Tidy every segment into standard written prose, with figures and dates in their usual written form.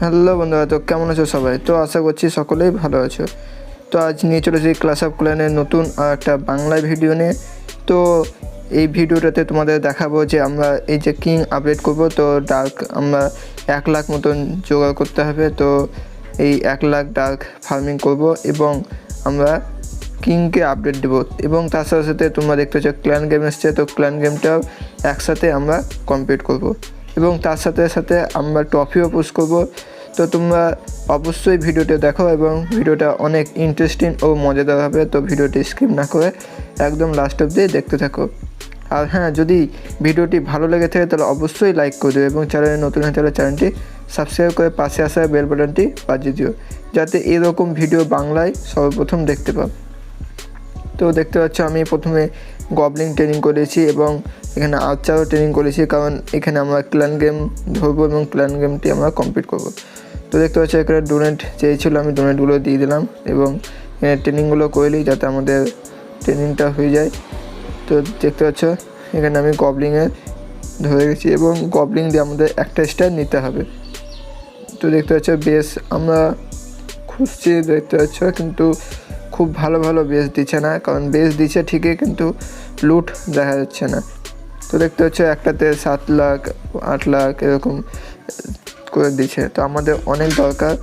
Hello বন্ধুরা, তো কেমন আছো সবাই? তো আশা করছি সকলেই ভালো আছো। তো আজ নিয়ে চলেছি ক্লাস অফ ক্ল্যানের নতুন আর একটা বাংলা ভিডিও নিয়ে। তো এই ভিডিওটাতে তোমাদের দেখাবো যে আমরা এই যে কিং আপডেট করব, তো ডার্ক আমরা 1 লাখ মতন জোগাড় করতে হবে। তো এই 1 লাখ ডার্ক ফার্মিং করব এবং আমরা কিংকে আপডেট দেবো, এবং তার সাথে সাথে তোমরা দেখতে পাচ্ছ ক্ল্যান গেম এসছে। তো ক্ল্যান গেমটাও একসাথে আমরা কমপ্লিট করব এবং তার সাথে সাথে আমরা ট্রফিও পুশ করব। তো তোমরা অবশ্যই ভিডিওটা দেখো এবং ভিডিওটা অনেক ইন্টারেস্টিং ও মজাদার হবে। তো ভিডিওটি স্কিপ না করে একদম লাস্ট অবধি দেখতে থাকো। আর হ্যাঁ, যদি ভিডিওটি ভালো লেগে থাকে তাহলে অবশ্যই লাইক করে দেবে এবং চ্যানেলে নতুন হয়ে তাহলে চ্যানেলটি সাবস্ক্রাইব করে পাশে আসা বেল বাটনটি বাজিয়ে দিও, যাতে এরকম ভিডিও বাংলায় সর্বপ্রথম দেখতে পাও। তো দেখতে পাচ্ছ আমি প্রথমে গবলিং ট্রেনিং করেছি এবং এখানে আর্চারও ট্রেনিং করেছি, কারণ এখানে আমরা ক্ল্যান গেম ধরবো এবং ক্ল্যান গেমটি আমরা কমপ্লিট করব। তো দেখতে পাচ্ছ এখানে ডোনেট চেয়েছিলো, আমি ডোনেটগুলো দিয়ে দিলাম এবং এখানে ট্রেনিংগুলো করে নিই যাতে আমাদের ট্রেনিংটা হয়ে যায়। তো দেখতে পাচ্ছ এখানে আমি গবলিংয়ে ধরে গেছি এবং গবলিং দিয়ে আমাদের একটা স্টার নিতে হবে। তো দেখতে পাচ্ছ বেশ আমরা খুঁজছি, দেখতে পাচ্ছ কিন্তু খুব ভালো ভালো বেস দিচ্ছে না, কারণ বেস দিচ্ছে ঠিকই কিন্তু লুট দেখা যাচ্ছে না। তো দেখতে হচ্ছে একটাতে 7 লাখ 8 লাখ এরকম করে দিচ্ছে। তো আমাদের অনেক দরকার,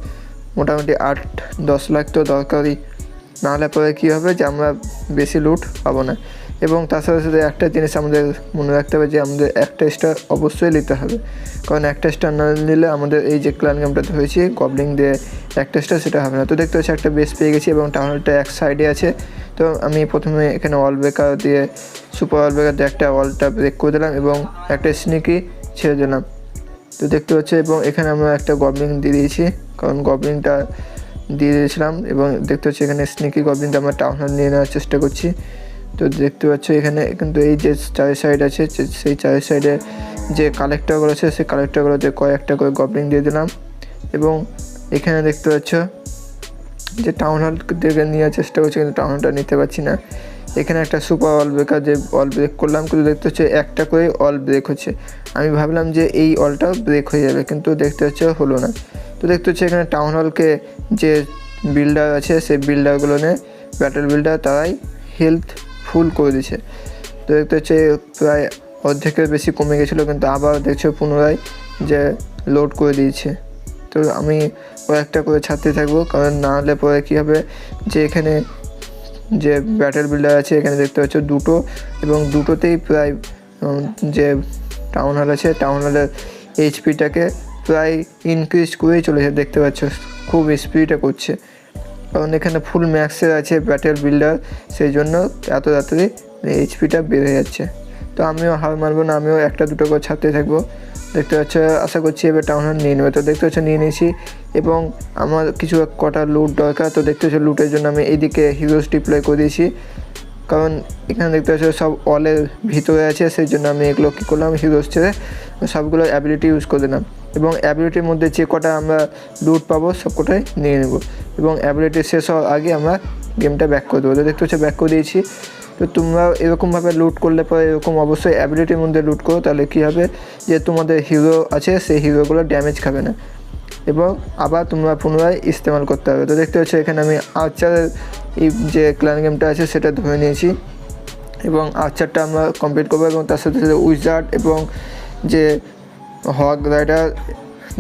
মোটামুটি 8-10 লাখ তো দরকারই, নাহলে পরে কী হবে যে আমরা বেশি লুট পাবো না। এবং তার সাথে সাথে একটা জিনিস আমাদের মনে রাখতে হবে যে আমাদের একটা স্টার অবশ্যই নিতে হবে, কারণ একটা স্টার না নিলে আমাদের এই যে ক্ল্যান গেমটা ধরেছি গবলিং দিয়ে একটা স্টার সেটা হবে না। তো দেখতে পাচ্ছি একটা বেস পেয়ে গেছি এবং টাউনটা এক সাইডে আছে। তো আমি প্রথমে এখানে ওয়াল ব্রেকার দিয়ে সুপার ওয়াল ব্রেকার দিয়ে একটা ওয়ালটা ব্রেক করে দিলাম এবং একটা স্নিকি ছেড়ে দিলাম। তো দেখতে পাচ্ছি এবং এখানে আমরা একটা গবলিং দিয়ে দিয়েছি, কারণ গবলিংটা দিয়ে দিয়েছিলাম এবং দেখতে পাচ্ছি এখানে স্নিকি গবলিংটা আমরা টাউন হল নিয়ে নেওয়ার চেষ্টা করছি। তো দেখতে পাচ্ছ এখানে কিন্তু এই যে 4 সাইড আছে সেই 4 সাইডে যে কালেক্টরগুলো আছে সেই কালেক্টরগুলোতে কয়েকটা করে গবলিং দিয়ে দিলাম। এবং এখানে দেখতে পাচ্ছ যে টাউন হল থেকে নেওয়ার চেষ্টা করছি কিন্তু টাউন হলটা নিতে পারছি না। এখানে একটা সুপার অল ব্রেকার যে অল ব্রেক করলাম, কিন্তু দেখতে হচ্ছে একটা করে অল ব্রেক হচ্ছে। আমি ভাবলাম যে এই অলটাও ব্রেক হয়ে যাবে, কিন্তু দেখতে হচ্ছে হলো না। তো দেখতে হচ্ছে এখানে টাউন হলকে যে বিল্ডার আছে সেই বিল্ডারগুলো নিয়ে ব্যাটেল বিল্ডার তারাই হেলথ ফুল করে দিচ্ছে। তো দেখতে হচ্ছে প্রায় অর্ধেকের বেশি কমে গেছিলো, কিন্তু আবার দেখছো পুনরায় যে লোড করে দিয়েছে। তো আমি কয়েকটা করে ছাড়তে থাকবো, কারণ না হলে পরে কী হবে যে এখানে যে ব্যাটেল বিল্ডার আছে এখানে দেখতে পাচ্ছ দুটো, এবং দুটোতেই প্রায় যে টাউন হল আছে টাউন হলের এইচপিটাকে প্রায় ইনক্রিজ করেই চলেছে। দেখতে পাচ্ছ খুব স্পিডে করছে, কারণ এখানে ফুল ম্যাক্সের আছে ব্যাটেল বিল্ডার, সেই জন্য এত তাড়াতাড়ি এইচপিটা বেড়ে যাচ্ছে। তো আমিও হার মারবো না, আমিও একটা দুটো করে ছাড়তে থাকবো। দেখতে পাচ্ছ আশা করছি এবার টাউন হল নিয়ে নেবে। তো দেখতে পাচ্ছ নিয়ে নিয়েছি এবং আমার কিছু কটা লুট দরকার। তো দেখতে পাচ্ছ লুটের জন্য আমি এইদিকে হিরোজ ডিপ্লয় করে দিয়েছি, কারণ এখানে দেখতে পাচ্ছ সব অলের ভিতরে আছে, সেই জন্য আমি এগুলো কী করলাম হিরোজ ছেড়ে সবগুলো অ্যাবিলিটি ইউজ করে দিলাম এবং অ্যাবিলিটির মধ্যে যে কটা আমরা লুট পাবো সব কটাই নিয়ে নেব এবং অ্যাবিলিটি শেষ হওয়ার আগে আমরা গেমটা ব্যাক করে দেবো। তো দেখতে হচ্ছে ব্যাক করে দিয়েছি। তো তোমরা এরকমভাবে লুট করলে পরে এরকম অবশ্যই অ্যাবিলিটির মধ্যে লুট করো, তাহলে কী হবে যে তোমাদের হিরো আছে সেই হিরোগুলো ড্যামেজ খাবে না এবং আবার তোমরা পুনরায় ইস্তেমাল করতে হবে। তো দেখতে হচ্ছে এখানে আমি আর্চারের এই যে ক্ল্যান গেমটা আছে সেটা ধরে নিয়েছি এবং আর্চারটা আমরা কমপ্লিট করবো এবং তার সাথে সাথে উইজার্ড এবং যে হক রাইডার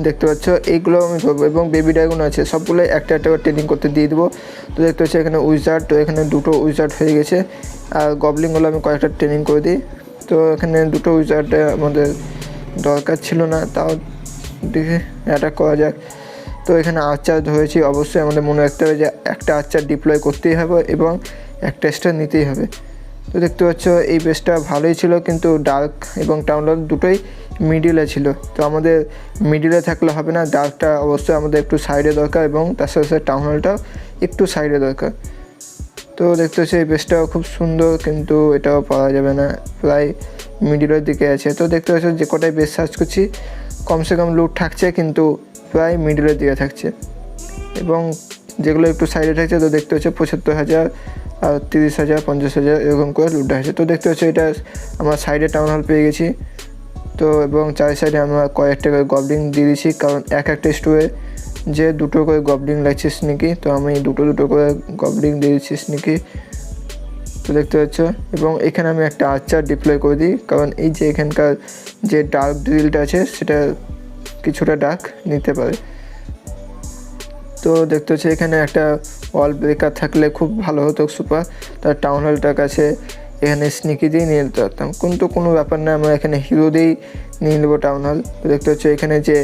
দেখতে পাচ্ছ এইগুলো আমি করবো এবং বেবি ড্রাগন আছে সবগুলো একটা একটা করে ট্রেনিং করতে দিয়ে দেবো। তো দেখতে পাচ্ছি এখানে উইজার্ড, তো এখানে দুটো উইজার্ড হয়ে গেছে আর গবলিংগুলো আমি কয়েকটা ট্রেনিং করে দিই। তো এখানে দুটো উইজার্ড আমাদের দরকার ছিল না, তাও দেখে অ্যাটাক করা যাক। তো এখানে আর্চার ধরেছি, অবশ্যই আমাদের মনে রাখতে হবে যে একটা আর্চার ডিপ্লয় করতেই হবে এবং একটা স্টার নিতেই হবে। তো দেখতে পাচ্ছ এই বেসটা ভালোই ছিল, কিন্তু ডার্ক এবং টাউন হল দুটোই মিডিলে ছিল। তো আমাদের মিডিলে থাকলে হবে না, ডার্কটা অবশ্যই আমাদের একটু সাইডে দরকার এবং তার সাথে সাথে টাউন হলটাও একটু সাইডে দরকার। তো দেখতে পাচ্ছি এই বেসটাও খুব সুন্দর, কিন্তু এটাও পাওয়া যাবে না, প্রায় মিডিলের দিকে আছে। তো দেখতে পাচ্ছ যে কটাই বেস সার্চ করছি কমসে কম লুট থাকছে, কিন্তু প্রায় মিডিলের দিকে থাকছে এবং যেগুলো একটু সাইডে থাকছে তো দেখতে হচ্ছে 75,000 আর 30,000 50,000 এরকম করে লুট আছে। তো দেখতে হচ্ছে এটা আমার সাইডে টাউন হল পেয়ে গেছি। তো এবং 4 সাইডে আমরা কয়েকটা করে গবলিং দিয়ে দিয়েছি, কারণ এক একটা স্টোরে যে দুটো করে গবলিং লাগছে স্নিকি, তো আমি দুটো করে গবলিং দিয়ে দিচ্ছি স্নিকি, তো দেখতে পাচ্ছ। এবং এখানে আমি একটা আর্চার ডিপ্লয় করে দিই, কারণ এই যে এখানকার যে ডার্ক ড্রিলটা আছে সেটা কিছুটা ডার্ক নিতে পারে। তো দেখতে হচ্ছে এখানে একটা ওয়াল ব্রেকার থাকলে খুব ভালো হতো সুপার, তার টাউন হলটার কাছে এখানে স্নিকি দিয়ে নিয়ে নিতে পারতাম, কিন্তু কোনো ব্যাপার না, আমরা এখানে হিরো দিয়েই নিয়ে নেবো টাউন হল। তো দেখতে হচ্ছে এখানে যে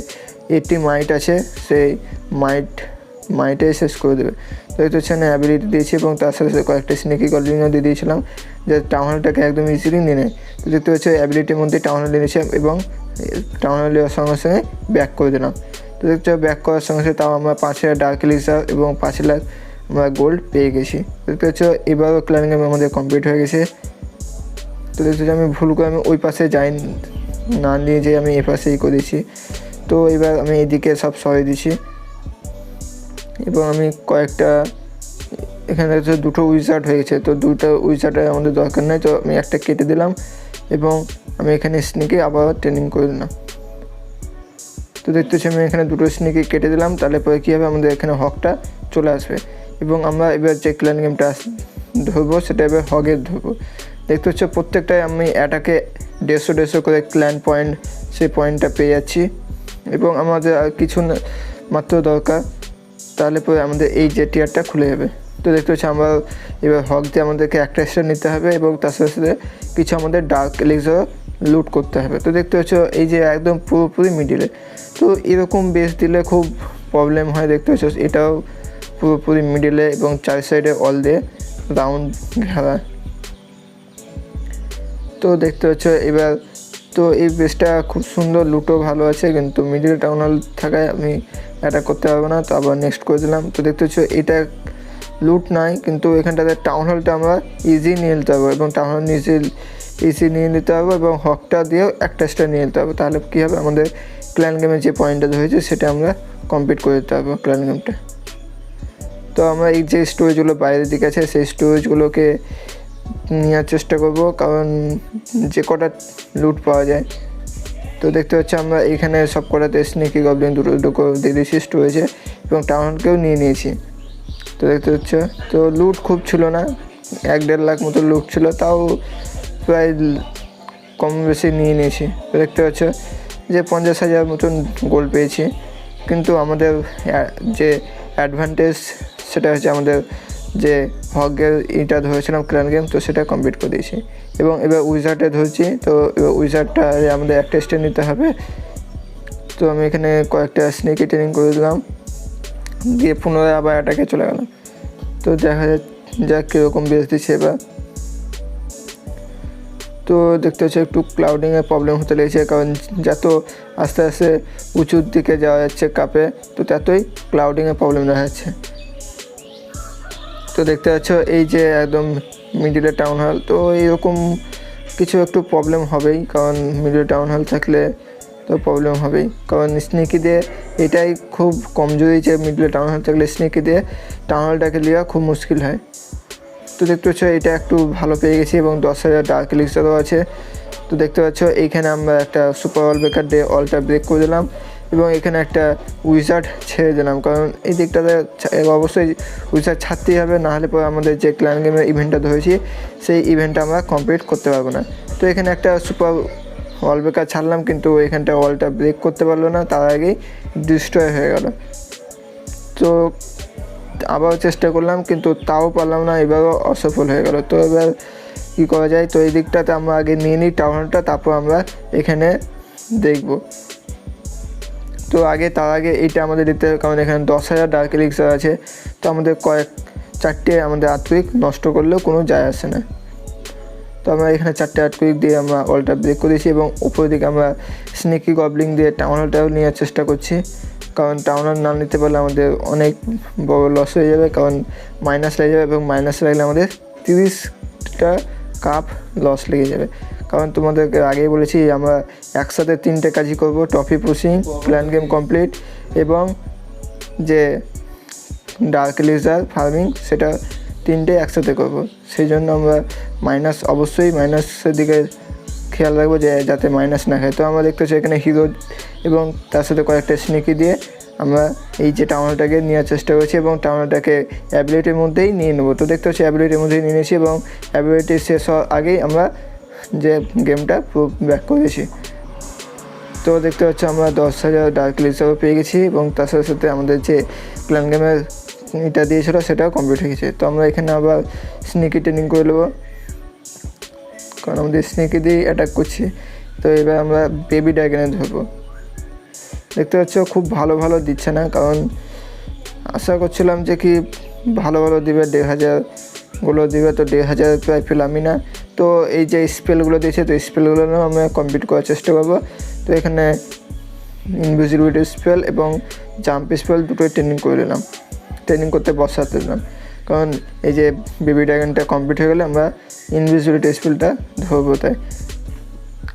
80 মাইট আছে সেই মাইটে শেষ করে দেবে। তো দেখতে হচ্ছে এখানে অ্যাবিলিটি দিয়েছি এবং তার সাথে সাথে কয়েকটা স্নিকি গবলিংও দিয়ে দিয়েছিলাম যে টাউন হলটাকে একদম ইজিলি নিয়ে নেয়। তো দেখতে হচ্ছে অ্যাবিলিটির মধ্যে টাউন হল নিয়েছি এবং টাউন হল নেওয়ার সঙ্গে সঙ্গে ব্যাক করে দিলাম। তো দেখতে ব্যাক করার সঙ্গে সঙ্গে তাও আমরা 5000 ডার্ক এলিক্সার এবং 5 লাখ আমরা গোল্ড পেয়ে গেছি। দেখতে হচ্ছে এবারও ক্ল্যান গেম আমাদের কমপ্লিট হয়ে গেছে। তো দেখতে হচ্ছে আমি ভুল করে আমি ওই পাশে যাই না, নিয়ে যেয়ে আমি এ পাশেই করেছি। তো এবার আমি এদিকে সব সরিয়ে দিচ্ছি এবং আমি কয়েকটা এখানে দুটো উইজার্ড হয়ে গেছে, তো দুটো উইজার্ডের আমাদের দরকার নেই, তো আমি একটা কেটে দিলাম এবং আমি এখানে স্নিকে আবার ট্রেনিং করে দিলাম। তো দেখতে হচ্ছে আমি এখানে দুটো স্নিকে কেটে দিলাম, তাহলে পরে কী হবে, আমাদের এখানে হকটা চলে আসবে এবং আমরা এবার যে ক্ল্যান গেমটা ধরবো সেটা এবার হগের ধরবো। দেখতে হচ্ছে প্রত্যেকটাই আমি অ্যাটাকে 150 করে ক্ল্যান পয়েন্ট, সেই পয়েন্টটা পেয়ে যাচ্ছি এবং আমাদের আর কিছু মাত্র দরকার, তাহলে পরে আমাদের এই যে টিয়ারটা খুলে যাবে। তো দেখতে হচ্ছে আমরা এবার হক দিয়ে আমাদেরকে একটা স্টার নিতে হবে এবং তার সাথে সাথে কিছু আমাদের ডার্ক এলিক্সার লুট করতে হবে। তো দেখতে হচ্ছে এই যে একদম পুরোপুরি মিডিলে, তো এরকম বেস দিলে খুব প্রবলেম হয়। দেখতে হচ্ছে এটাও পুরোপুরি মিডিলে এবং 4 সাইডে অল দিয়ে রাউন্ড ঘেরা। তো দেখতে হচ্ছে এবার, তো এই বেসটা খুব সুন্দর, লুটও ভালো আছে, কিন্তু মিডিল টাউন হল থাকায় আমি অ্যাটাক করতে পারবো না, তো আবার নেক্সট করে দিলাম। তো দেখতে হচ্ছে এটা লুট নাই, কিন্তু এখানটাতে টাউন হলটা আমরা ইজি নিয়ে নিতে পারবো এবং টাউন হল ইজি নিয়ে নিতে পারবো এবং হকটা দিয়েও একটা স্টার নিয়ে নিতে পারবো। তাহলে কী হবে, আমাদের ক্ল্যান গেমের যে পয়েন্টটা হয়েছে সেটা আমরা কমপ্লিট করে দিতে পারবো ক্ল্যান গেমটা। তো আমরা এই যে স্টোরেজগুলো বাইরের দিকে আছে সেই স্টোরেজগুলোকে নেওয়ার চেষ্টা করব, কারণ যে কটা লুট পাওয়া যায়। তো দেখতে হচ্ছে আমরা এখানে সব কটাতে স্নেকি গবলিন দুটো দিয়ে দিয়েছি স্টোরেজে এবং টাউনকেও নিয়ে নিয়েছি। তো দেখতে হচ্ছে তো লুট খুব ছিল না, 1-1.5 লাখ মতো লুট ছিল, তাও প্রায় কম বেশি নিয়ে নিয়েছি। তো দেখতে হচ্ছে যে 50,000 মতন গোল্ড পেয়েছি, কিন্তু আমাদের যে অ্যাডভান্টেজ সেটা হচ্ছে আমাদের যে হগের এটা ধরেছিলাম ক্ল্যান গেম, তো সেটা কমপ্লিট করে দিয়েছি এবং এবার উইজার্ডে ধরছি। তো এবার উইজার্ডটা আমাদের একটা স্টেপ নিতে হবে, তো আমি এখানে কয়েকটা স্নেকি ট্রেনিং করে দিলাম, দিয়ে পুনরায় আবার অ্যাটাকে চলে গেলাম। তো দেখা যাক কীরকম বেস দিচ্ছে এবার। তো দেখতে হচ্ছে একটু ক্লাউডিংয়ের প্রবলেম হতে লেগেছে, কারণ যত আস্তে আস্তে উঁচুর দিকে যাওয়া যাচ্ছে কাপে, তো ততই ক্লাউডিংয়ের প্রবলেম দেখা যাচ্ছে। তো দেখতে পাচ্ছ এই যে একদম মিডিলে টাউন হল, তো এইরকম কিছু একটু প্রবলেম হবেই, কারণ মিডিলে টাউন হল থাকলে তো প্রবলেম হবেই, কারণ স্নেকি দিয়ে এটাই খুব কমজোরি যে মিডিলে টাউন হল থাকলে স্নেকি দিয়ে টাউন হলটাকে নেওয়া খুব মুশকিল হয়। তো দেখতে পাচ্ছ এটা একটু ভালো পেয়ে গেছি এবং 10,000 ডার্ক এলিক্সারও আছে। তো দেখতে পাচ্ছ এইখানে আমরা একটা সুপার ওয়াল ব্রেকার দিয়ে অলটা ব্রেক করে দিলাম এবং এখানে একটা উইজার্ড ছেড়ে দিলাম, কারণ এই দিকটাতে অবশ্যই উইজার্ড ছাড়তেই হবে, নাহলে পরে আমাদের যে ক্ল্যান গেমের ইভেন্টটা ধরেছি সেই ইভেন্টটা আমরা কমপ্লিট করতে পারবো না। তো এখানে একটা সুপার ওয়াল ব্রেকার ছাড়লাম, কিন্তু এখানটা ওয়ালটা ব্রেক করতে পারলো না, তার আগেই ডিস্ট্রয় হয়ে গেল। তো আবারও চেষ্টা করলাম, কিন্তু তাও পারলাম না, এবারও অসফল হয়ে গেল। তো এবার কী করা যায়, তো এই দিকটাতে আমরা আগে নিয়ে নিই টাউনটা, তারপর আমরা এখানে দেখব। তো তার আগে এইটা আমাদের দিতে হবে, কারণ এখানে 10,000 ডার্ক এলিক্সার আছে, তো আমাদের চারটে আমাদের আর্থকুইক নষ্ট করলেও কোনো যায় আসে না। তো আমরা এখানে 4টে আর্থকুইক দিয়ে আমরা অলটা ব্রেক করেছি এবং উপরের দিকে আমরা স্নেকি গবলিং দিয়ে টাউন হলটাও নেওয়ার চেষ্টা করছি, কারণ টাউন হল না নিতে পারলে আমাদের অনেক বড় লস হয়ে যাবে, কারণ মাইনাস লেগে যাবে এবং মাইনাস লাগলে আমাদের 30টা কাপ লস লেগে যাবে। কারণ তোমাদেরকে আগেই বলেছি আমরা একসাথে 3টে কাজই করব, trophy pushing, clan game complete এবং যে ডার্ক এলিক্সার ফার্মিং, সেটা 3টে একসাথে করব। সেই জন্য আমরা অবশ্যই মাইনাসের দিকে খেয়াল রাখবো যে যাতে মাইনাস না খায়। তো আমরা দেখতে পাচ্ছি এখানে হিরো এবং তার সাথে কয়েকটা স্নেকি দিয়ে আমরা এই যে টাউন হলটাকে নেওয়ার চেষ্টা করছি এবং টাউন হলটাকে অ্যাবিলিটির মধ্যেই নিয়ে নেবো। তো দেখতে পাচ্ছি অ্যাবিলিটির মধ্যেই নিয়ে নিয়েছি এবং অ্যাবিলিটি শেষ হওয়ার আগেই আমরা যে গেমটা ব্যাক করেছি। তো দেখতে পাচ্ছি আমরা 10,000 ডার্ক এলিক্সারও পেয়ে গেছি এবং তার সাথে সাথে আমাদের যে ক্ল্যান গেমের এটা দিয়েছিল সেটাও কমপ্লিট হয়ে গেছে। তো আমরা এখানে আবার স্নেকি ট্রেনিং করে নেবো, কারণ আমাদের স্নেকি দিয়েই অ্যাটাক করছি। তো এবার আমরা বেবি ড্রাগনে ধরবো। দেখতে পাচ্ছ খুব ভালো ভালো দিচ্ছে না, কারণ আশা করছিলাম যে কি ভালো ভালো দিবে, 1,500গুলো দিবে, তো 1,500 প্রায় পেলামই না। তো এই যে স্পেলগুলো দিয়েছে, তো স্পেলগুলো আমরা কমপ্লিট করার চেষ্টা করবো। তো এখানে ইনভিজিবিলিটি স্পেল এবং জাম্প স্পেল দুটোই ট্রেনিং করে নিলাম, ট্রেনিং করতে বসাতে দিলাম, কারণ এই যে বেবি ড্রাগনটা কমপ্লিট হয়ে গেলে আমরা ইনভিজিবিলিটি স্পেলটা ধরবো। তাই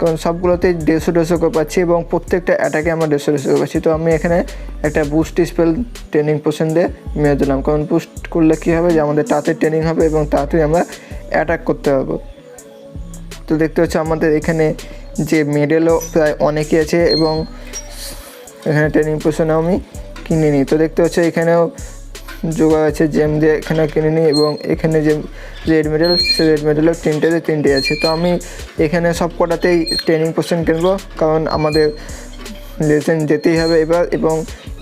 কারণ সবগুলোতেই 150 করে পাচ্ছি এবং প্রত্যেকটা অ্যাটাকে আমরা 150 করে পাচ্ছি। তো আমি এখানে একটা বুস্ট স্পেল ট্রেনিং পোশন দিয়ে মেরে দিলাম, কারণ বুস্ট করলে কী হবে যে আমাদের তাড়াতাড়ি ট্রেনিং হবে এবং তাড়াতাড়ি আমরা অ্যাটাক করতে পারবো। তো দেখতে হচ্ছে আমাদের এখানে যে মেডেলও প্রায় অনেকই আছে এবং এখানে ট্রেনিং পোশনে আমি কিনে নিই। তো দেখতে হচ্ছে এখানেও জোগাড় আছে, জেম দিয়ে এখানে কিনে নিই এবং এখানে যে রেড মেডেল, সে রেড মেডেলও তিনটে আছে। তো আমি এখানে সব কটাতেই ট্রেনিং পোশন কিনবো, কারণ আমাদের লেজেন্ড যেতেই হবে এবার এবং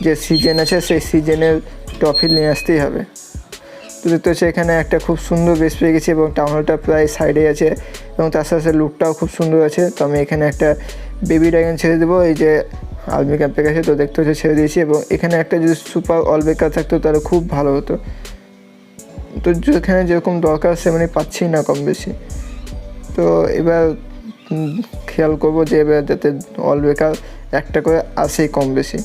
যে সিজন আছে সেই সিজনের ট্রফি নিয়ে আসতেই হবে। তো দেখতে হচ্ছে এখানে একটা খুব সুন্দর বেস পেয়ে গেছি এবং টাউন হলটা প্রায় সাইডে আছে এবং তার সাথে লুকটাও খুব সুন্দর আছে। তো আমি এখানে একটা বেবি ড্রাগন ছেড়ে দেবো এই যে আর্মি ক্যাম্পে গেছে। তো দেখতে হচ্ছে ছেড়ে দিয়েছি এবং এখানে একটা যদি সুপার অলবেকার থাকতো তাহলে খুব ভালো হতো। তো যেখানে যেরকম দরকার সেখানে পাচ্ছি না কম বেশি। তো এবার খেয়াল করবো যে এবার যাতে অলবেকার একটা করে আসেই কম বেশি।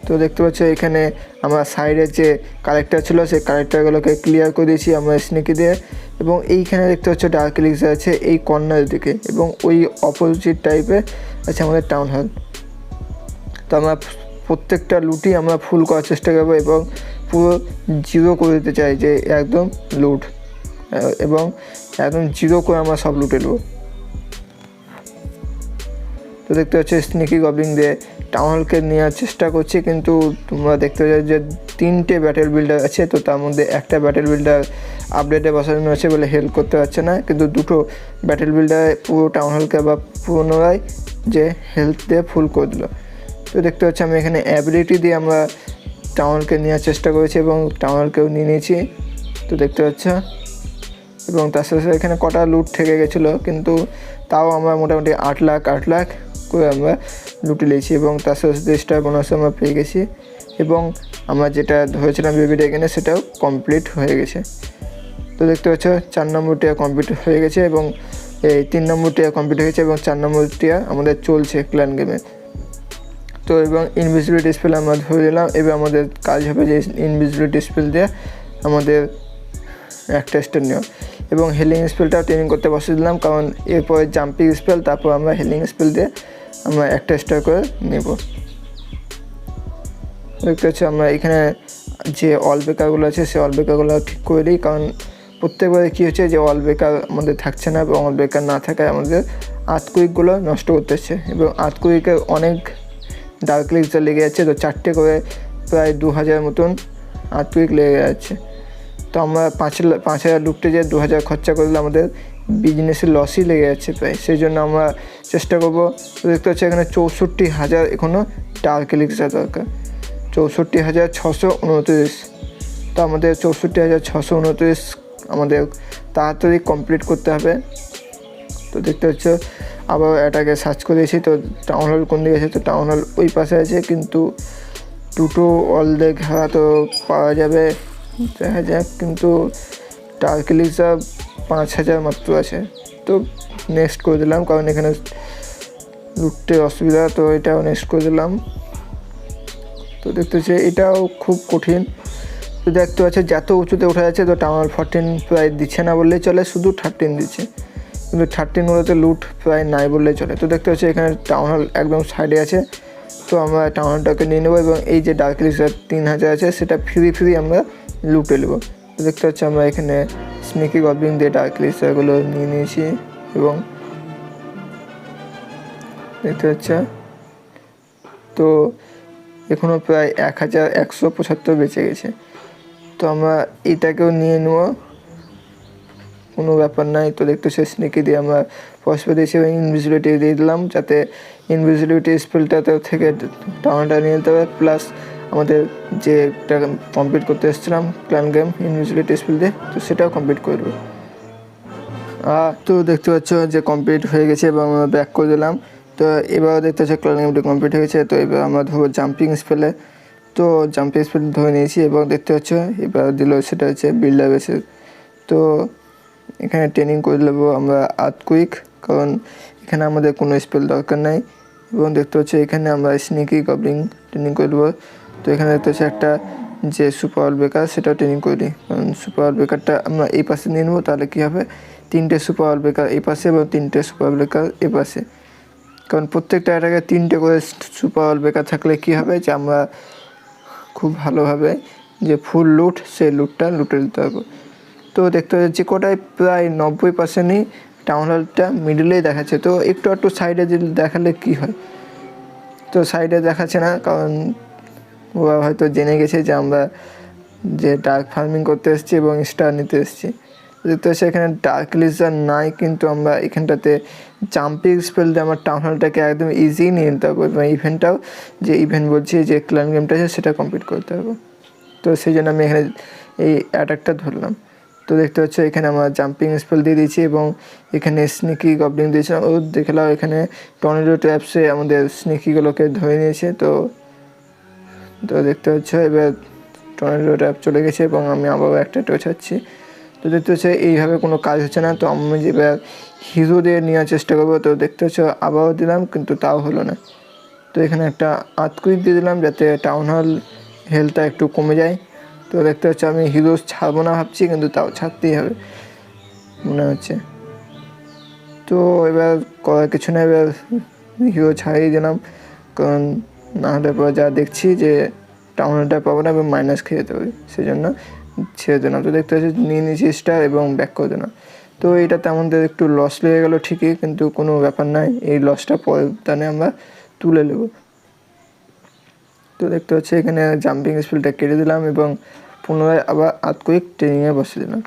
তো দেখতে পাচ্ছ এখানে আমার সাইডের যে কালেক্টার ছিল সেই কালেক্টারগুলোকে ক্লিয়ার করে দিয়েছি আমরা স্নেকি দিয়ে এবং এইখানে দেখতে পাচ্ছ ডার্ক এলিক্সার আছে এই কর্নারের দিকে এবং ওই অপোজিট টাইপের আছে আমাদের টাউন হল। তো আমরা প্রত্যেকটা লুটই আমরা ফুল করার চেষ্টা করবো এবং পুরো জিরো করে দিতে চাই, যে একদম লুট এবং একদম জিরো করে আমরা সব লুটে নেবো। তো দেখতে পাচ্ছি স্নেকি গবলিং দিয়ে টাউন হলকে নেওয়ার চেষ্টা করছি, কিন্তু তোমরা দেখতে পাচ্ছ যে 3টে ব্যাটেল বিল্ডার আছে। তো তার মধ্যে একটা ব্যাটেল বিল্ডার আপডেটে বসানো আছে বলে হেল্প করতে পারছে না, কিন্তু দুটো ব্যাটেল বিল্ডার পুরো টাউন হলকে বা পুনরায় যে হেল্প দিয়ে ফুল করে দিল। তো দেখতে পাচ্ছি আমি এখানে অ্যাবিলিটি দিয়ে আমরা টাউন হলকে নেওয়ার চেষ্টা করেছি এবং টাউন হলকেও নিয়ে নিয়েছি। তো দেখতে পাচ্ছ এবং তার সাথে সাথে এখানে কটা লুট থেকে গেছিলো, কিন্তু তাও আমরা মোটামুটি 8 লাখ করে আমরা লুটে নিয়েছি এবং তার সাথে সাথে স্টার বোনাস আমরা পেয়ে গেছি এবং আমরা যেটা ধরেছিলাম বেবি ড্রাগনে সেটাও কমপ্লিট হয়ে গেছে। তো দেখতে পাচ্ছ 4 নম্বরটিয়া কমপ্লিট হয়ে গেছে এবং এই 3 নম্বরটিয়া কমপ্লিট হয়ে গেছে এবং 4 নম্বরটিয়া আমাদের চলছে ক্ল্যান গেমে। তো এবং ইনভিজিবিলিটি স্পেল আমরা ধরে দিলাম। এবার আমাদের কাজ হবে যে ইনভিজিবিলিটি স্পেল দিয়ে আমাদের একটা স্টার নেওয়া এবং হিলিং স্পেলটাও ট্রেনিং করতে বসে দিলাম, কারণ এরপরে জাম্পিং স্পেল, তারপর আমরা হিলিং স্পেল দিয়ে আমরা একটা স্টার করে নেব। দেখতে পাচ্ছি আমরা এখানে যে অলবেকারগুলো আছে সেই অলবেকারগুলো ঠিক করে দিই, কারণ প্রত্যেকবারে কী হচ্ছে যে অলবেকার আমাদের থাকছে না এবং অলবেকার না থাকায় আমাদের আর্থকুইকগুলো নষ্ট করতে হচ্ছে এবং আর্থকুইকের অনেক ডার্ক এলিক্সার লেগে যাচ্ছে। তো 4টে করে প্রায় 2,000 মতন আর্থকুইক লেগে যাচ্ছে। তো আমরা 5,000 লুটতে যেয়ে 2,000 খরচা করলে আমাদের বিজনেসের লসই লেগে যাচ্ছে প্রায়, সেই জন্য আমরা চেষ্টা করবো। দেখতে পাচ্ছি এখানে 64,000 এখনও ডার্ক এলিক্সার দরকার, 64,629। তো আমাদের 64,629 আমাদের তাড়াতাড়ি কমপ্লিট করতে হবে। তো দেখতে পাচ্ছ আবার এটাকে সার্চ করেছি। তো টাউন হল কোন দিকে আছে, তো টাউন হল ওই পাশে আছে, কিন্তু দুটো অলদের ঘেরা তো পাওয়া যাবে দেখা যাক, কিন্তু ডার্ক এলিক্সার 5,000 মাত্র আছে। তো নেক্সট করে দিলাম, কারণ এখানে লুটতে অসুবিধা, তো এটাও নেক্সট করে দিলাম। তো দেখতে পাচ্ছি এটাও খুব কঠিন। তো দেখতে পাচ্ছি যত উঁচুতে ওঠা যাচ্ছে তো টাউন হল 14 প্রায় দিচ্ছে না বললেই চলে, শুধু 13 দিচ্ছে, কিন্তু 13গুলোতে লুট প্রায় নাই বললেই চলে। তো দেখতে পাচ্ছি এখানে টাউন হল একদম সাইডে আছে। তো আমরা টাউন হলটাকে নিয়ে নেবো এবং এই যে ডার্ক এলিক্সার 3,000 আছে সেটা ফ্রি আমরা লুটে নেবো। তো দেখতে পাচ্ছি আমরা এখানে স্নেকি গবলিং দিয়ে ডার্ক এলিক্সারগুলো নিয়ে নিয়েছি এবং দেখতে পাচ্ছি। তো এখনও প্রায় 1175 বেঁচে গেছে। তো আমরা এটাকেও নিয়ে নেব, কোনো ব্যাপার নাই। তো দেখতে স্নেকি দিয়ে আমরা ফসফেট দিয়েছি এবং ইনভিজিবিলিটি দিয়ে দিলাম, যাতে ইনভিজিবিলিটি স্পেলটাতে থেকে টাউনটা নিয়ে নিতে হবে। প্লাস আমাদের যেটা কমপ্লিট করতে এসেছিলাম ক্ল্যান গেম ইনভিজিবিলিটি স্পেল দিয়ে, তো সেটাও কমপ্লিট করবো। তো দেখতে পাচ্ছ যে কমপ্লিট হয়ে গেছে এবং আমরা ব্যাক করে দিলাম। তো এবারও দেখতে পাচ্ছ ক্ল্যান গেমটি কমপ্লিট হয়ে গেছে। তো এবার আমরা ধরবো জাম্পিং স্পেলে। তো জাম্পিং স্পেল ধরে নিয়েছি এবং দেখতে পাচ্ছ এবার দিল সেটা হচ্ছে বিল্ডার বেসের। তো এখানে ট্রেনিং করে নেবো আমরা আর্থকুইক, কারণ এখানে আমাদের কোনো স্পেল দরকার নাই। এবং দেখতে পাচ্ছি এখানে আমরা স্নেকি গবলিং ট্রেনিং করে দেবো। তো এখানে দেখতে পাচ্ছি একটা যে সুপার বেকার, সেটাও ট্রেনিং করে দিই, কারণ সুপার বেকারটা আমরা এই পাশে নিয়ে নেবো। তাহলে কী হবে, 3টে সুপার বেকার এই পাশে এবং 3টে সুপার বেকার এ পাশে। কারণ প্রত্যেকটা অ্যাটাকে 3টে করে সুপার বেকার থাকলে কী হবে, যে আমরা খুব ভালোভাবে যে ফুল লুট, সেই লুটটা লুটে দিতে পারবো। তো দেখতে পাচ্ছি যে কোটায় প্রায় 90%ই টাউন হলটা মিডলেই দেখাচ্ছে। তো একটু সাইডে দেখালে কি হয়, তো সাইডে দেখাচ্ছে না, কারণ ওরা হয়তো জেনে গেছে যে আমরা যে ডার্ক ফার্মিং করতে এসেছি এবং স্টার নিতে এসেছি। দেখতে পাচ্ছি এখানে ডার্ক লিজার নাই, কিন্তু আমরা এখানটাতে জাম্পিং স্পেল দিয়ে আমার টাউন হলটাকে একদম ইজি নিয়ে নিতে পারবো এবং ইভেন্টটাও, যে ইভেন্ট বলছি যে ক্ল্যান গেমটা আছে সেটা কমপ্লিট করতে পারবো। তো সেই জন্য আমি এখানে এই অ্যাটাকটা ধরলাম। তো দেখতে পাচ্ছ এখানে আমরা জাম্পিং স্পেল দিয়ে দিয়েছি এবং এখানে স্নেকি গবলিং দিয়েছিলাম। ও দেখলাম এখানে টর্নেডো ট্র্যাপসে আমাদের স্নেকিগুলোকে ধরে নিয়েছে। তো দেখতে পাচ্ছ এবার টর্নেডো ট্র্যাপ চলে গেছে এবং আমি আবারও একটা টোচাচ্ছি। তো দেখতে পাচ্ছ এইভাবে কোনো কাজ হচ্ছে না। তো আমি এবার হিরো দিয়ে নেওয়ার চেষ্টা করবো। তো দেখতে পাচ্ছ আবারও দিলাম, কিন্তু তাও হলো না। তো এখানে একটা আর্থকুইক দিয়ে দিলাম, যাতে টাউন হল হেলথটা একটু কমে যায়। তো দেখতে পাচ্ছ আমি হিরো ছাড়বো না ভাবছি, কিন্তু তাও ছাড়তেই হবে মনে হচ্ছে। তো এবার করার কিছু না, এবার হিরো ছাড়িয়ে দিলাম, কারণ না হলে পরে যা দেখছি যে টাউন হলটা পাবো না এবং মাইনাস খেয়ে যেতে পারি, সেই জন্য ছেড়ে দিলাম। তো দেখতে পাচ্ছি নিয়ে নিয়েছি স্টার এবং ব্যাক করে দিলাম। তো এইটাতে আমাদের একটু লস লেগে গেলো ঠিকই, কিন্তু কোনো ব্যাপার নাই, এই লসটা পরে দানে আমরা তুলে নেব। তো দেখতে পাচ্ছি এখানে জাম্পিং স্পেলটা কেটে দিলাম এবং পুনরায় আবার আর্থকুইক ট্রেনিংয়ে বসে দিলাম।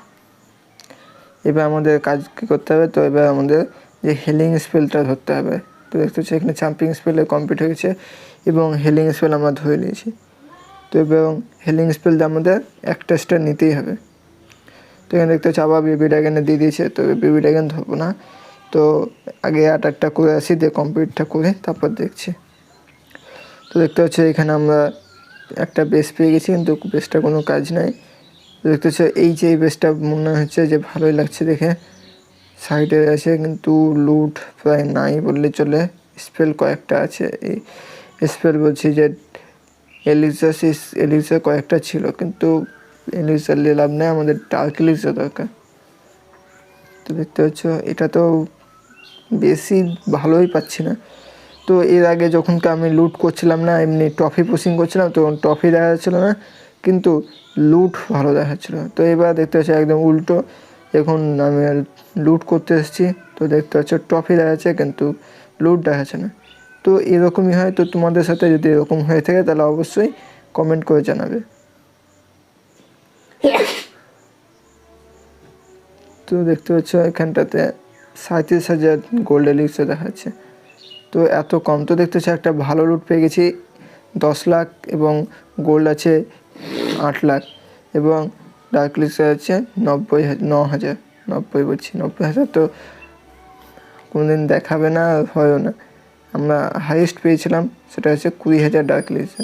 এবার আমাদের কাজ কী করতে হবে, তো এবার আমাদের যে হেলিং স্পেলটা ধরতে হবে। তো দেখতে পাচ্ছি এখানে জাম্পিং স্পেলে কমপ্লিট হয়ে গেছে এবং হেলিং স্পেল আমরা ধরে নিয়েছি। তো এবং হেলিং স্পেল দিয়ে আমাদের একটা স্টার নিতেই হবে। তো এখানে দেখতে পাচ্ছি আবার বেবি ড্রাগনে দিয়ে দিয়েছে। তো বেবি ড্রাগন ধরবো না, তো আগে অ্যাটাকটা করে আসি, দিয়ে কমপ্লিটটা করে তারপর দেখছি। তো দেখতে পাচ্ছি এখানে আমরা একটা বেস পেয়ে গেছি, কিন্তু বেসটা কোনো কাজ নাই। দেখতে পাচ্ছি এই যে এই বেসটা মনে হচ্ছে যে ভালোই লাগছে দেখে, সাইডে আছে কিন্তু লুট প্রায় নাই বললে চলে। স্পেল কয়েকটা আছে, এই স্পেল বলছি যে এলিজার কয়েকটা ছিল, কিন্তু এলিজার নিয়ে লাভ নেই, আমাদের ডার্ক এলিজার দরকার। তো দেখতে পাচ্ছ এটা তো বেশি ভালোই পাচ্ছি না। তো এর আগে যখনকে আমি লুট করছিলাম না, এমনি ট্রফি পুশিং করছিলাম, তো ট্রফি দেখা যাচ্ছিলো না, কিন্তু লুট ভালো দেখাচ্ছিলো। তো এবার দেখতে পাচ্ছি একদম উল্টো, এখন আমি লুট করতে এসেছি, তো দেখতে পাচ্ছ ট্রফি দেখাচ্ছে কিন্তু লুট দেখাচ্ছে না। তো এরকমই হয়। তো তোমাদের সাথে যদি এরকম হয়ে থাকে তাহলে অবশ্যই কমেন্ট করে জানাবে। তো দেখতে পাচ্ছ এখানটাতে 37,000 গোল্ড এলিক্সে দেখাচ্ছে, তো এত কম। তো দেখতে পাচ্ছি একটা ভালো লুট পেয়ে গেছি, 10 লাখ এবং গোল্ড আছে 8 লাখ এবং ডার্ক এলিক্সে আছে 90,000। তো কোনোদিন দেখাবে না, হয়ও না। আমরা হাইয়েস্ট পেয়েছিলাম সেটা হচ্ছে 20,000 ডার্ক এলিক্সে।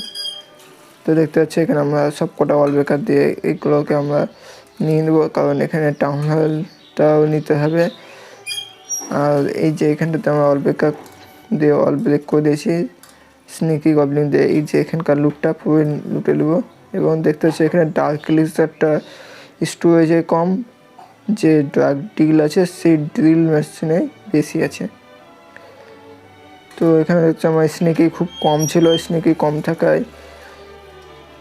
তো দেখতে পাচ্ছি এখানে আমরা সব কটা ওয়াল ব্রেকার দিয়ে এইগুলোকে আমরা নিয়ে নেবো, কারণ এখানে টাউন হলটাও নিতে হবে। আর এই যে এখানটাতে আমরা ওয়াল ব্রেকার দিয়ে ওয়াল ব্রেক করে দিয়েছি স্নেকি গবলিং দিয়ে, এই যে এখানকার লুটটা পুরো লুটে নেবো। এবং দেখতে পাচ্ছি এখানে ডার্ক এলিক্সারটা স্টোরেজে কম, যে ড্রাগ ডিল আছে সেই ড্রিল মেশিনে বেশি আছে। তো এখানে দেখছি আমার স্নেকি খুব কম ছিল, স্নেকি কম থাকায়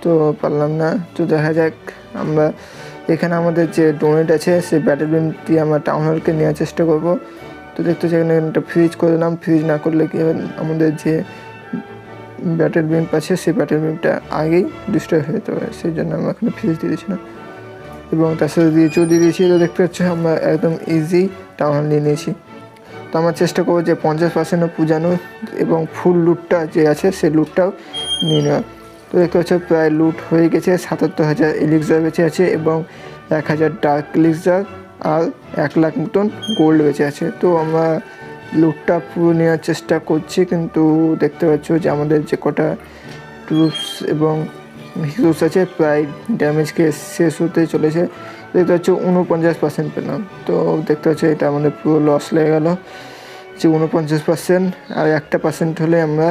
তো পারলাম না। তো দেখা যাক, আমরা এখানে আমাদের যে ডোনেট আছে সেই ব্যাটেল বিম দিয়ে আমরা টাউন হলকে নেওয়ার চেষ্টা করবো। তো দেখতে চাই এখানে একটা ফ্রিজ করে দিলাম, ফ্রিজ না করলে কি হবে, আমাদের যে ব্যাটেল বিম আছে, সেই ব্যাটেল বিমটা আগেই ডিস্ট্রয় হয়ে যেতে পারে, সেই জন্য আমরা এখানে ফিউজ দিয়ে দিচ্ছি না। এবং তার সাথে দিয়ে দিয়েছি। তো দেখতে পাচ্ছি আমরা একদম ইজি টাউন হল নিয়ে নিয়েছি। তো আমরা চেষ্টা করবো যে 50% পুজানো এবং ফুল লুটটা যে আছে সেই লুটটাও নিয়ে নেওয়া। তো দেখতে পাচ্ছ প্রায় লুট হয়ে গেছে, 77,000 এলিক্সার বেঁচে আছে এবং 1,000 ডার্ক এলিক্সার আর 1 লাখ মতন গোল্ড বেঁচে আছে। তো আমরা লুটটা পুরো নেওয়ার চেষ্টা করছি, কিন্তু দেখতে পাচ্ছ যে আমাদের যে কটা ট্রুপস এবং হিরোস আছে প্রায় ড্যামেজ খেয়ে শেষ হতে চলেছে। দেখতে পাচ্ছ 49% পেলাম। তো দেখতে পাচ্ছ এটা আমাদের পুরো লস লেগে গেল, যে 49% আর 1% হলে আমরা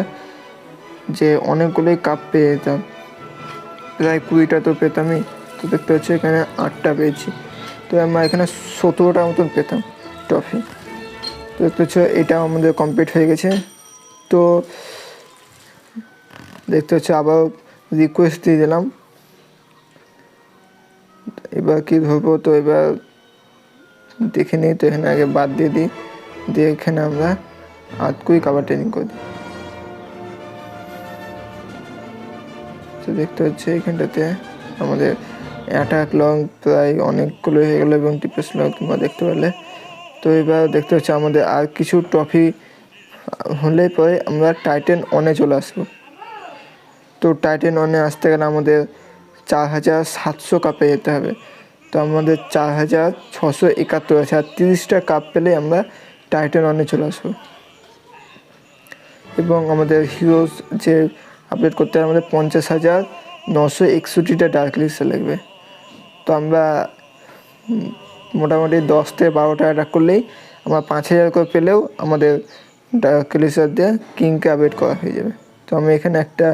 যে অনেকগুলোই কাপ পেয়ে যেতাম, প্রায় 20টা তো পেতামই। তো দেখতে পাচ্ছি এখানে 8টা পেয়েছি, তো আমরা এখানে 17টা মতন পেতাম ট্রফি। তো দেখতে পাচ্ছ এটাও আমাদের কমপ্লিট হয়ে গেছে। তো দেখতে পাচ্ছ আবার রিকোয়েস্ট দিয়ে দিলাম, এবার কী ধরবো, তো এবার দেখে নিই। তো এখানে আগে বাদ দিয়ে দিই, দিয়ে এখানে আমরা আধকুই কাবার ট্রেনিং করি। তো দেখতে হচ্ছে এখানটাতে আমাদের অ্যাটাক লং প্রায় অনেকগুলো হয়ে গেলো এবং টিপিএস লং তোমরা দেখতে পেলে। তো এবার দেখতে হচ্ছে আমাদের আর কিছু ট্রফি হলে পরে আমরা টাইটেন অনে চলে আসবো। তো টাইটেন অনে আসতে গেলে আমাদের 4,700 কাপে যেতে হবে। তো আমাদের 4,671 আছে, আর 30টা কাপ পেলে আমরা টাইটেন অনে চলে আসবো। এবং আমাদের হিরোজ যে আপডেট করতে হবে, আমাদের 50,961টা ডার্ক এলিক্সার লাগবে। তো আমরা মোটামুটি 10 থেকে 12টা অ্যাটাক করলেই আমরা 5,000 করে পেলেও আমাদের ডার্ক এলিক্সার দিয়ে কিংকে আপডেট করা হয়ে যাবে। তো আমি এখানে একটা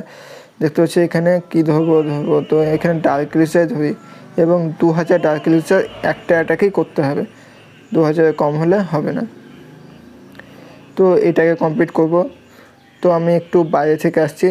দেখতে পাচ্ছি এখানে কী ধরবো, তো এখানে ডার্ক এলিক্সার ধরি এবং 2,000 ডার্ক এলিক্সার একটা অ্যাটাকেই করতে হবে, 2,000 কম হলে হবে না। তো এটাকে কমপ্লিট করব। তো আমি একটু বাইরে থেকে আসছি।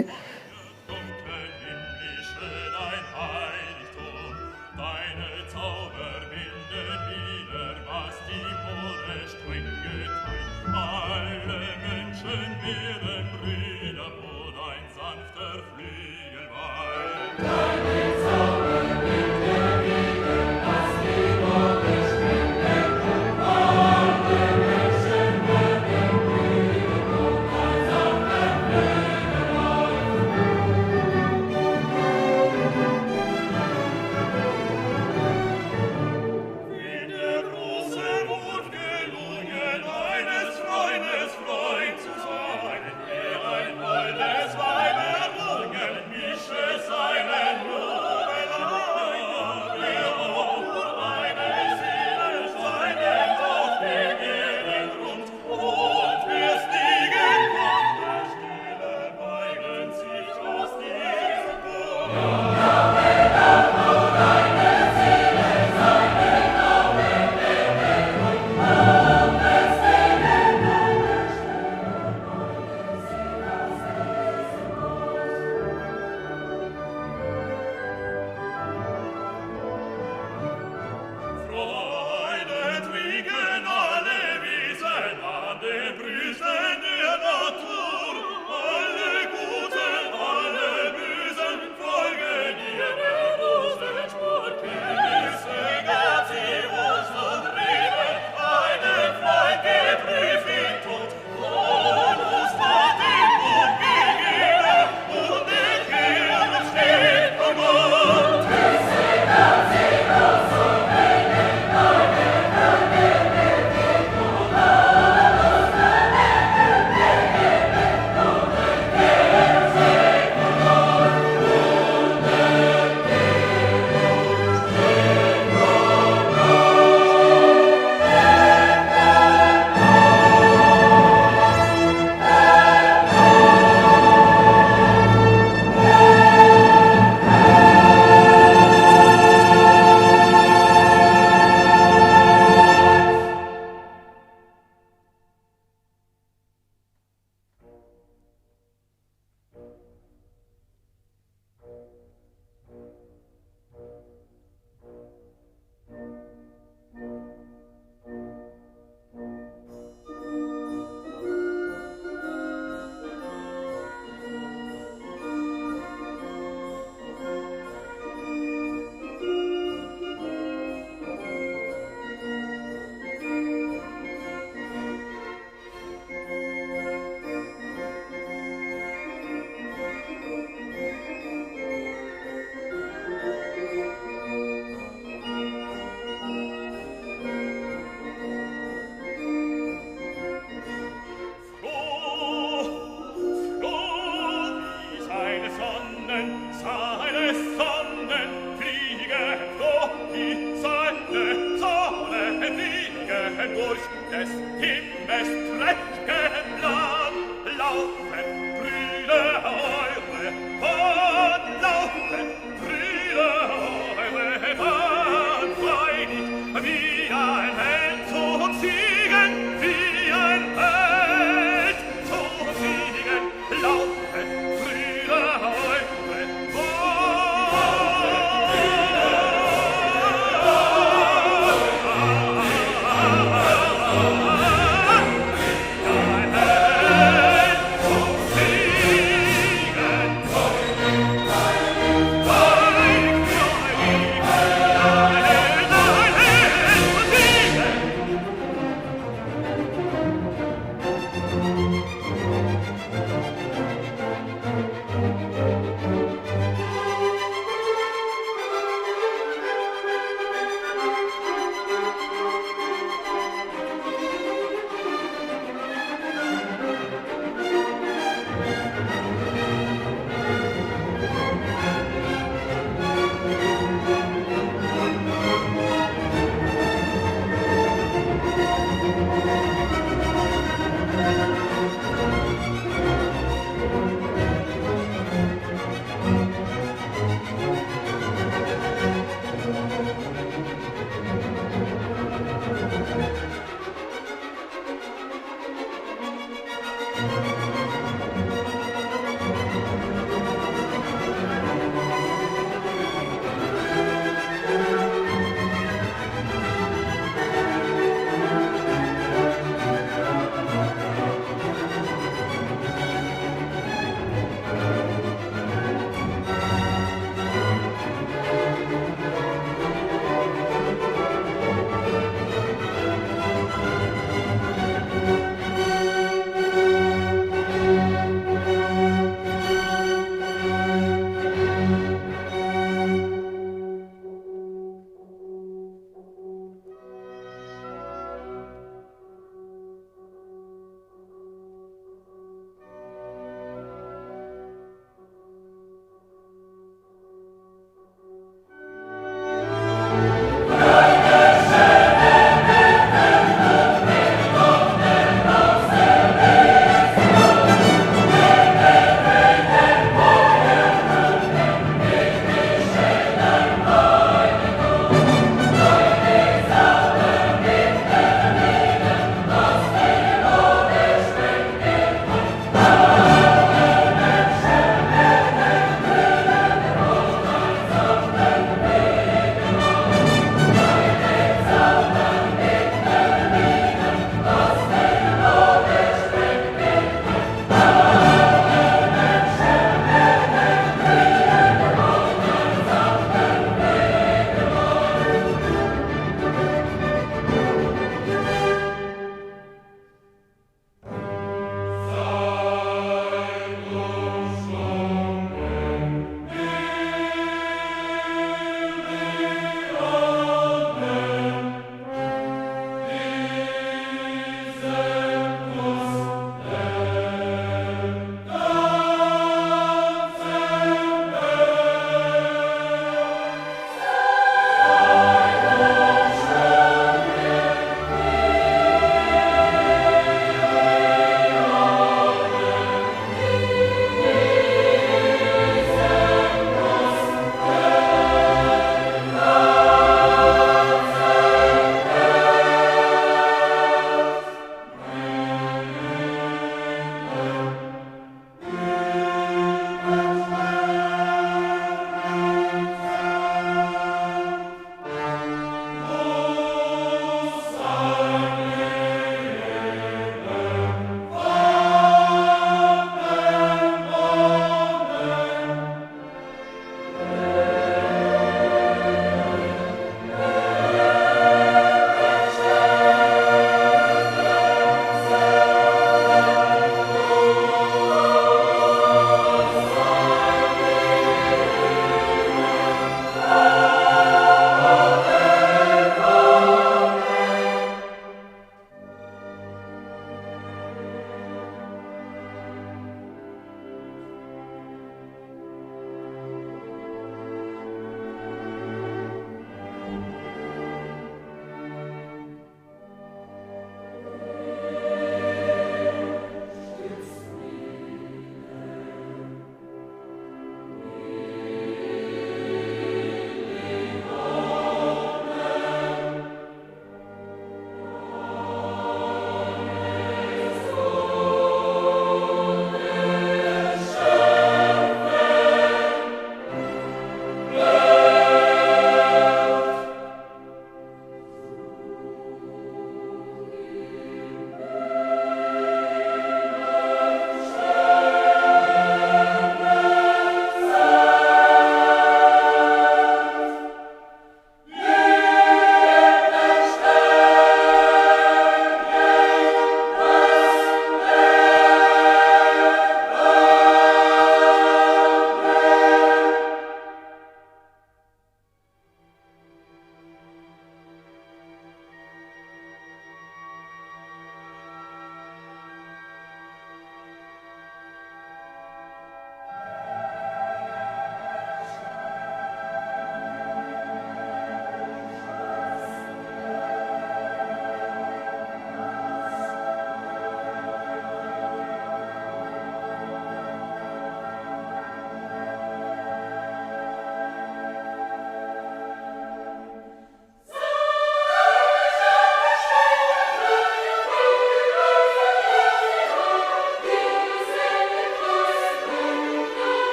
durch des Himmels prächtigen Land laufen Brüder eure und laufen Brüder eure Bahn freudig wie ein Held zum Siegen, wie ein Held zum Siegen laufen Brüder eure Bahn.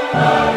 Deine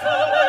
Zauber,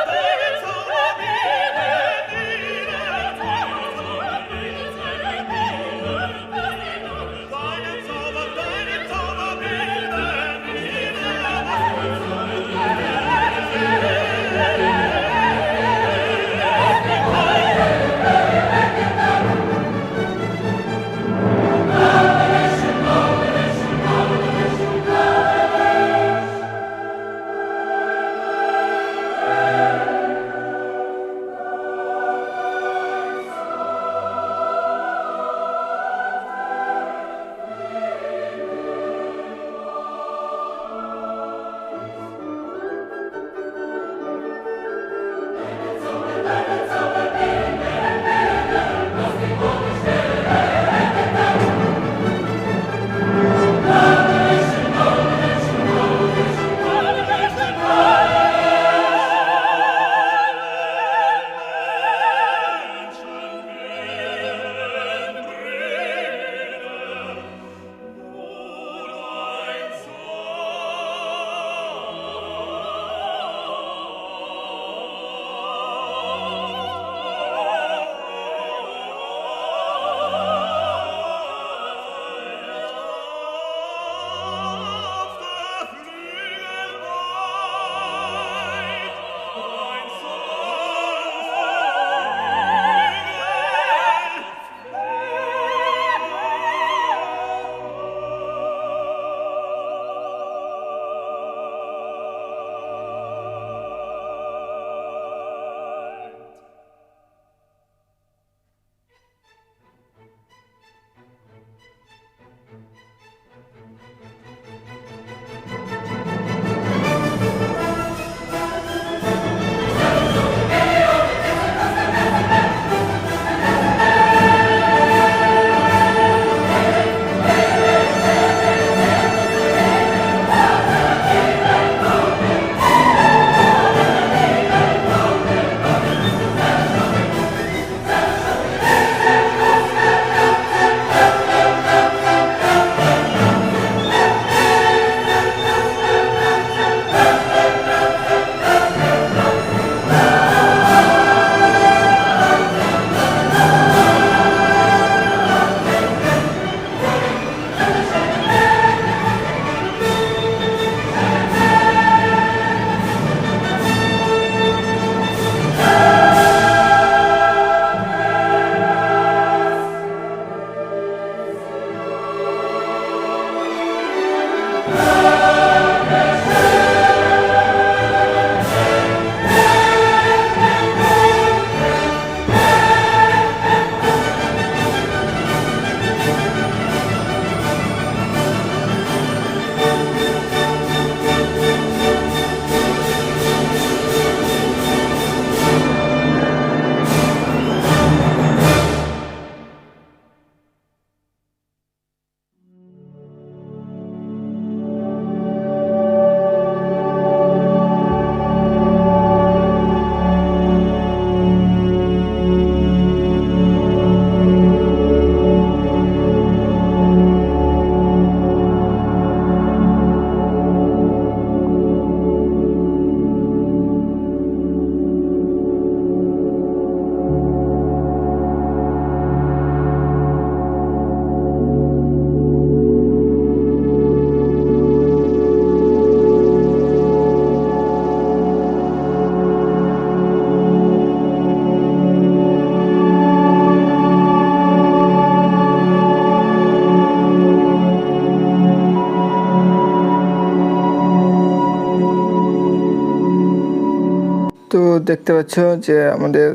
তো দেখতে পাচ্ছ যে আমাদের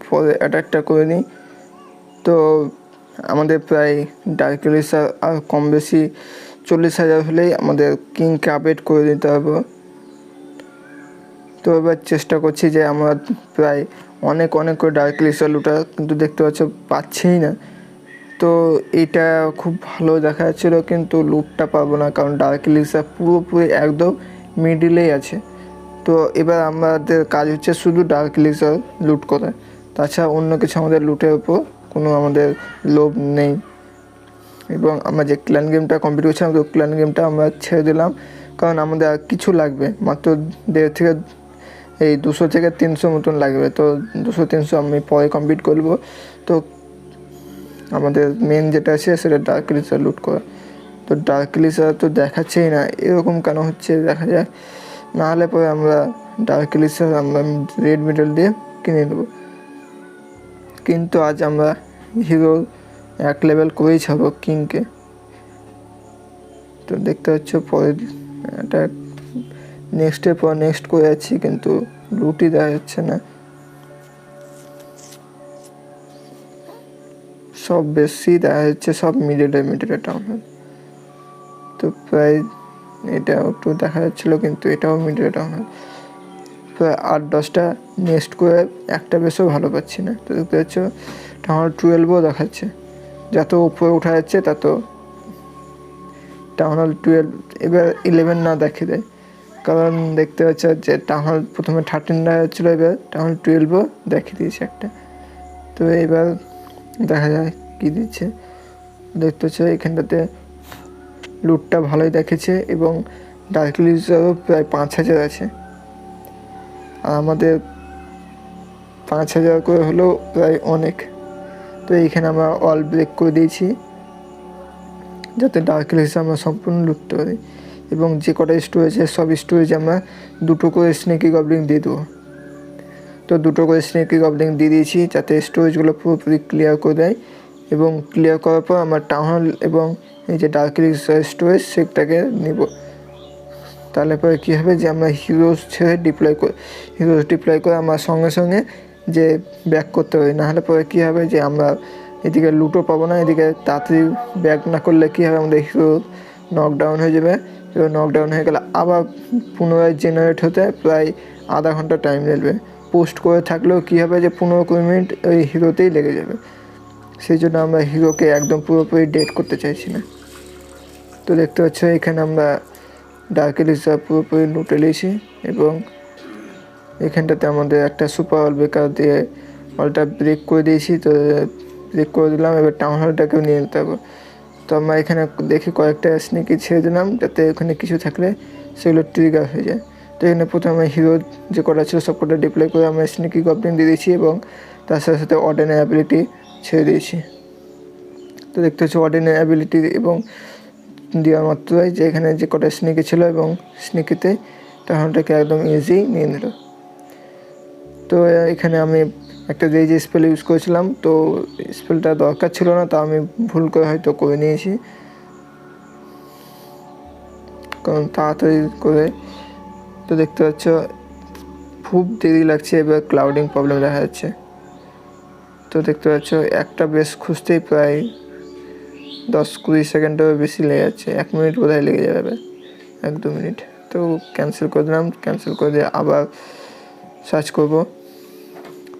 পরে অ্যাটাকটা করে নিই। তো আমাদের প্রায় ডার্ক এলিসার আর কম বেশি 40,000 হলেই আমাদের কিংকে আপডেট করে দিতে হবে। তো এবার চেষ্টা করছি যে আমরা প্রায় অনেক করে ডার্ক এলিসার লুটা, কিন্তু দেখতে পাচ্ছ পাচ্ছিই না। তো এইটা খুব ভালো দেখা যাচ্ছিলো, কিন্তু লুটটা পাবো না, কারণ ডার্ক এলিসার পুরোপুরি একদম মিডিলেই আছে। তো এবার আমাদের কাজ হচ্ছে শুধু ডার্ক এলিসার লুট করা, তাছাড়া অন্য কিছু আমাদের লুটের উপর কোনো আমাদের লোভ নেই। এবং আমরা যে ক্ল্যান গেমটা কমপ্লিট করছিলাম, তো ক্ল্যান গেমটা আমরা ছেড়ে দিলাম, কারণ আমাদের আর কিছু লাগবে, মাত্র 200 থেকে 300 মতন লাগবে। তো 200-300 আমি পরে কমপ্লিট করবো। তো আমাদের মেন যেটা আছে সেটা ডার্ক এলিসার লুট করা। তো ডার্ক এলিসার তো দেখাচ্ছেই না, এরকম কেন হচ্ছে দেখা যায়। নাহলে পরে আমরা ডার্ক এলিসার আমরা রেড মেডেল দিয়ে কিনে নেব, কিন্তু আজ আমরা হিরো 1 লেভেল করেই ছাড়বো কিংকে। তো দেখতে পাচ্ছ পরে এটা নেক্সটের পর নেক্সট করে যাচ্ছি, কিন্তু লুটই দেওয়া যাচ্ছে না। সব বেশি দেখা যাচ্ছে, সব মিডিলে টাউন হল। তো প্রায় এটা একটু দেখা যাচ্ছিলো, কিন্তু এটাও মিডিলে টাউন হল। প্রায় 8-10টা নেক্সট করে একটা বেশও ভালো পাচ্ছি না। তো দেখতে পাচ্ছ টাউন 12ও দেখাচ্ছে, যত উপরে উঠা যাচ্ছে তত টাউন হল 12, এবার 11 না দেখিয়ে দেয়, কারণ দেখতে পাচ্ছ যে টাউন হল প্রথমে 13 দেখা যাচ্ছিলো, এবার টাউন হল 12ও দেখিয়ে দিয়েছে একটা। তো এবার দেখা যায় কী দিচ্ছে। দেখতে পাচ্ছ এখানটাতে লুটটা ভালোই দেখেছে, এবং ডার্ক এলিসারও প্রায় 5,000 আছে, আর আমাদের 5,000 করে হলেও প্রায় অনেক। তো এইখানে আমরা অল ব্রেক করে দিয়েছি, যাতে ডার্ক এলিসার আমরা সম্পূর্ণ লুটতে পারি। এবং যে কটা স্টোরেজে সব স্টোরেজে আমরা 2টো করে স্নেকি গবলিং দিয়ে দেবো। তো 2টো করে স্নেকি গবলিং দিয়ে দিয়েছি, যাতে স্টোরেজগুলো পুরোপুরি ক্লিয়ার করে দেয়। এবং ক্লিয়ার করার পর আমরা টাউন হল এবং এই যে ডার্ক এলিসার স্টোরেজ সেটাকে নিব। তাহলে পরে কী হবে যে আমরা হিরোজ ছেড়ে ডিপ্লয় করে আমরা সঙ্গে সঙ্গে যে ব্যাক করতে পারি। নাহলে পরে কী হবে যে আমরা এদিকে লুটও পাবো না, এদিকে তাড়াতাড়ি ব্যাক না করলে কী হবে, আমাদের হিরো নকডাউন হয়ে যাবে, এবং নকডাউন হয়ে গেলে আবার পুনরায় জেনারেট হতে প্রায় আধা ঘন্টা টাইম লাগবে। পোস্ট করে থাকলেও কী হবে যে 15-20 মিনিট ওই হিরোতেই লেগে যাবে। সেই জন্য আমরা হিরোকে একদম পুরোপুরি ডেট করতে চাইছি না। তো দেখতে পাচ্ছ এখানে আমরা ডার্ক এলিসার পুরোপুরি লুটে নিয়েছি, এবং এখানটাতে আমাদের একটা সুপার অল ব্রেকার দিয়ে অলটা ব্রেক করে দিয়েছি। তো ব্রেক করে দিলাম, এবার টাউন হলটাকেও নিয়ে নিতে হবে। তো আমরা এখানে দেখি কয়েকটা স্নেকি ছেড়ে দিলাম, যাতে ওখানে কিছু থাকলে সেগুলো ট্রিগার হয়ে যায়। তো এখানে প্রথমে হিরো যে কটা ছিল সব কটা ডিপ্লয় করে আমরা স্নেকি গবলিন দিয়ে দিয়েছি, এবং তার সাথে সাথে অর্ডিনারি অ্যাবিলিটি ছেড়ে দিয়েছি। তো দেখতে হচ্ছে অর্ডিনারি অ্যাবিলিটি এবং দেওয়া মাত্রই যে এখানে যে কটা স্নেকি ছিল, এবং স্নেকিতে টাউনটাকে একদম ইজি নিয়ে নিল। তো এখানে আমি একটা যে স্পেল ইউজ করেছিলাম, তো স্পেলটা দরকার ছিল না, তা আমি ভুল করে হয়তো করে নিয়েছি, কারণ তাড়াতাড়ি করে। তো দেখতে পাচ্ছ খুব দেরি লাগছে, এবার ক্লাউডিং প্রবলেম দেখা যাচ্ছে। তো দেখতে পাচ্ছ একটা বেস খুঁজতেই প্রায় 10-20 সেকেন্ডেরও বেশি লেগে যাচ্ছে, 1 মিনিট বোধহয় লেগে যাবে, 1-2 মিনিট। তো ক্যান্সেল করে দিলাম, ক্যান্সেল করে দিয়ে আবার সার্চ করব।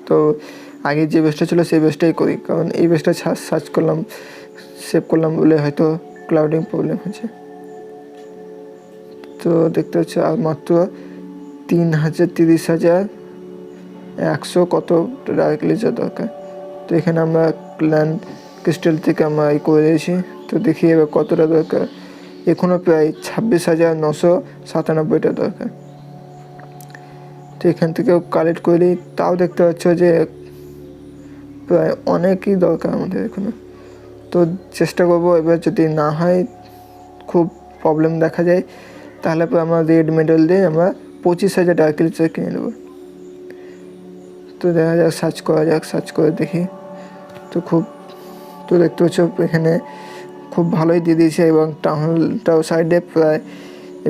তো আগে যে বেসটা ছিল সেই বেসটাই করি, কারণ এই বেসটা সার্চ করলাম, সেভ করলাম বলে হয়তো ক্লাউডিং প্রবলেম হয়েছে। তো দেখতে পাচ্ছ আর মাত্র 30,000 কত ডার্ক এলিসার দরকার। তো এখানে আমরা ক্ল্যান ক্রিস্টাল থেকে আমরা করে দিয়েছি। তো দেখি এবার কতটা দরকার, এখনও প্রায় 26,997টা দরকার। তো এখান থেকেও কালেক্ট করে দিই, তাও দেখতে পাচ্ছ যে প্রায় অনেকই দরকার আমাদের এখনো। তো চেষ্টা করব, এবার যদি না হয় খুব প্রবলেম দেখা যায়, তাহলে পরে আমরা রেড মেডেল দিয়ে আমরা 25,000 ডার্ক এলিসার কিনে নেব। তো দেখা যাক, সার্চ করে দেখি। তো দেখতে পাচ্ছ এখানে খুব ভালোই দিয়ে দিয়েছে, এবং টাউনটাও সাইডে প্রায়,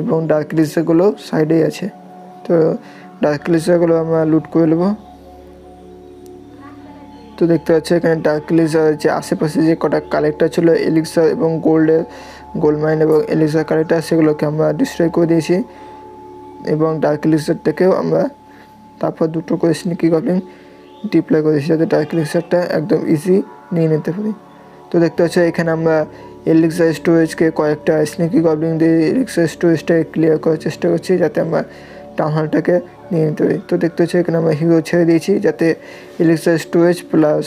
এবং ডার্ক এলিসারগুলো সাইডেই আছে। তো ডার্ক এলিক্সারগুলো আমরা লুট করে নেবো। তো দেখতে পাচ্ছি এখানে ডার্ক এলিক্সার যে আশেপাশে যে কটা কালেক্টর ছিল এলিক্সার এবং গোল্ড মাইন এবং এলিক্সার কালেক্টর, সেগুলোকে আমরা ডিস্ট্রয় করে দিয়েছি। এবং ডার্ক এলিক্সার থেকেও আমরা তারপর দুটো করে স্নিকি গবলিন ডিপ্লয় করে দিয়েছি, যাতে ডার্ক এলিক্সারটা একদম ইজি নিয়ে নিতে পারি। তো দেখতে পাচ্ছি এখানে আমরা এলিক্সার স্টোরেজকে কয়েকটা স্নিকি গবলিন দিয়ে এলিক্সার স্টোরেজটাকে ক্লিয়ার করার চেষ্টা করছি, যাতে আমরা টাউন হলটাকে নিয়ে নিতে পারি। তো দেখতে পাচ্ছি এখানে আমরা হিরো ছেড়ে দিয়েছি, যাতে এলিক্সার স্টোরেজ প্লাস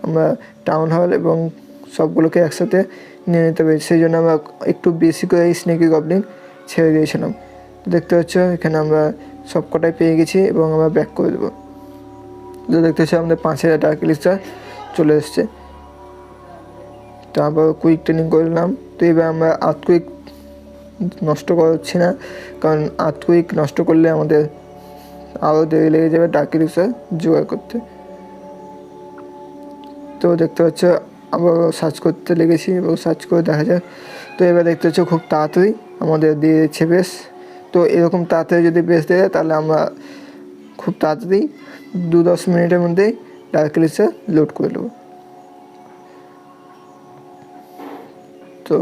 আমরা টাউন হল এবং সবগুলোকে একসাথে নিয়ে নিতে পারি। সেই জন্য আমরা একটু বেশি করে স্নেকি গবলিন ছেড়ে দিয়েছিলাম। তো দেখতে পাচ্ছ এখানে আমরা সব কটাই পেয়ে গেছি এবং আমরা ব্যাক করে দেবো। তো দেখতে পাচ্ছি আমাদের 5000 ডার্ক এলিক্সার চলে এসছে। তো আবার কুইক ট্রেনিং করলাম। তো এবার আমরা আর্থকুইক নষ্ট করছি না, কারণ আর্থকুইক নষ্ট করলে আমাদের আরও দেরি লেগে যাবে ডার্ক এলিক্সার জোগাড় করতে। তো দেখতে পাচ্ছ আবার সার্চ করতে লেগেছি এবং সার্চ করে দেখা যাক। তো এবার দেখতে পাচ্ছ খুব তাড়াতাড়ি আমাদের দিয়ে দিচ্ছে বেশ। তো এরকম তাড়াতাড়ি যদি বেশ দেয় তাহলে আমরা খুব তাড়াতাড়ি 2-10 মিনিটের মধ্যেই ডার্ক এলিক্সার লোড করে নেব। তো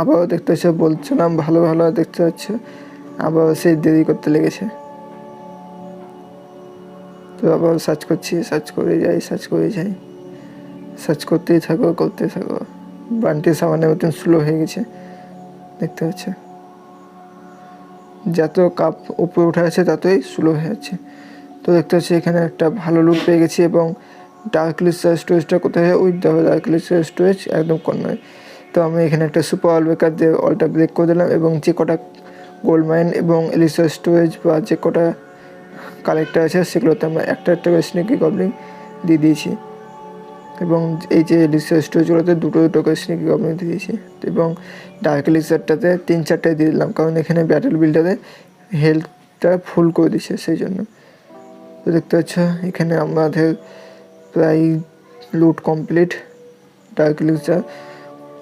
আবারও দেখতে পাচ্ছ বলছিলাম ভালো ভালো দেখতে পাচ্ছ আবার সেই দেরি করতে লেগেছে। তো আবার সার্চ করছি, সার্চ করে যাই, সার্চ করতেই থাকো। বান্টি সামানের মতন স্লো হয়ে গেছে দেখতে পাচ্ছে। যত কাপ উপরে উঠে আছে ততই স্লো হয়ে যাচ্ছে। তো দেখতে পাচ্ছি এখানে একটা ভালো লুট পেয়ে গেছি এবং ডার্ক এলিক্সার স্টোরেজটা কোথায় উইথ দেওয়া ডার্ক এলিক্সার স্টোরেজ একদম কর্নারে। তো আমি এখানে একটা সুপার অল ব্রেকার দিয়ে অলটা ব্রেক করে দিলাম এবং যে কটা গোল্ড মাইন এবং এলিক্সার স্টোরেজ বা যে কটা কালেক্টর আছে সেগুলোতে আমরা একটা করে স্নেকি গবলিন দিয়ে দিয়েছি এবং এই যে এলিক্সার স্টোরেজগুলোতে দুটো করে স্নেকি গবলিন দিয়ে দিয়েছি এবং ডার্ক এলিক্সারটাতে 3-4টাই দিয়ে দিলাম, কারণ এখানে ব্যাটেল বিল্ডারে হেলথটা ফুল করে দিচ্ছে সেই জন্য। তো দেখতে পাচ্ছ এখানে আমাদের প্রায় লুট কমপ্লিট। ডার্ক এলিক্সার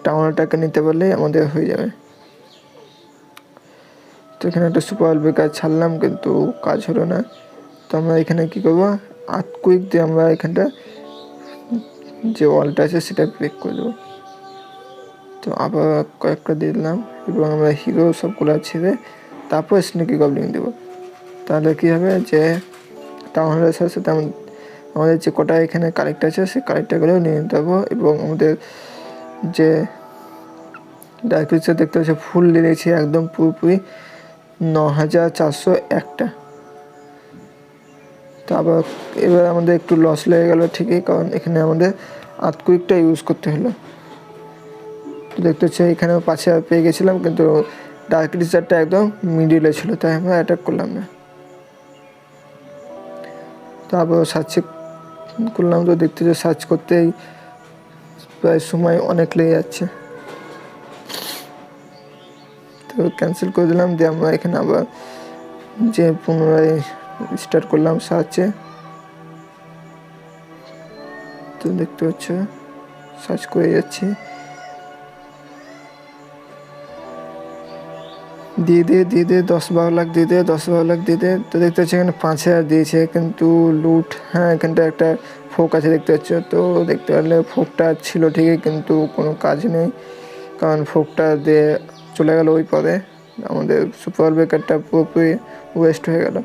টাউনটাকে নিতে পারলেই আমাদের হয়ে যাবে। তো এখানে একটা সুপার ব্রেকার ছাড়লাম কিন্তু কাজ হলো না। তো আমরা এখানে কী করবো, আর্থকুইক দিয়ে আমরা এখানটা যে ওয়ালটা আছে সেটা ব্রেক করে দেবো। তো আবার কয়েকটা দিয়ে দিলাম এবং আমরা হিরো সবগুলো ছেড়ে তারপর স্নেকি গবলিন দেবো। তাহলে কী হবে যে টাউন হলের সাথে সাথে আমাদের যে কটা এখানে কালেক্টর আছে সেই কালেক্টরগুলোও নিয়ে নিতে পারবো এবং আমাদের যে ডার্ক এলিক্সার দেখতে পাচ্ছি ফুল নিয়েছি একদম পুরোপুরি 9401টা। তো আবার এবার আমাদের একটু লস লেগে গেল ঠিকই, কারণ এখানে আমাদের আর্থকুইকটা ইউজ করতে হলো। তো দেখতে পাচ্ছি এখানেও 5000 পেয়ে গেছিলাম, কিন্তু ডার্ক এলিক্সারটা একদম মিডিলে ছিল, তাই আমরা অ্যাটাক করলাম না। তো আবার সার্চ করলাম, তো দেখতে যে সার্চ করতেই প্রায় সময় অনেক লেগে যাচ্ছে। তো ক্যান্সেল করে দিলাম, দিয়ে আমরা এখানে আবার যে পুনরায় স্টার্ট করলাম সার্চে। তো দেখতে পাচ্ছ সার্চ করে যাচ্ছি, দিয়ে দে 10-12 লাখ দিয়ে দে 10-12 লাখ দিয়ে দে। তো দেখতে পাচ্ছি এখানে 5000 দিয়েছে, কিন্তু লুট হ্যাঁ এখানটা একটা ফোক আছে দেখতে পাচ্ছ। তো দেখতে পারলে ফোকটা ছিল ঠিকই, কিন্তু কোনো কাজ নেই, কারণ ফোকটা দিয়ে চলে গেল ওই পদে, আমাদের সুপার ব্রেকারটা পুরোপুরি ওয়েস্ট হয়ে গেল।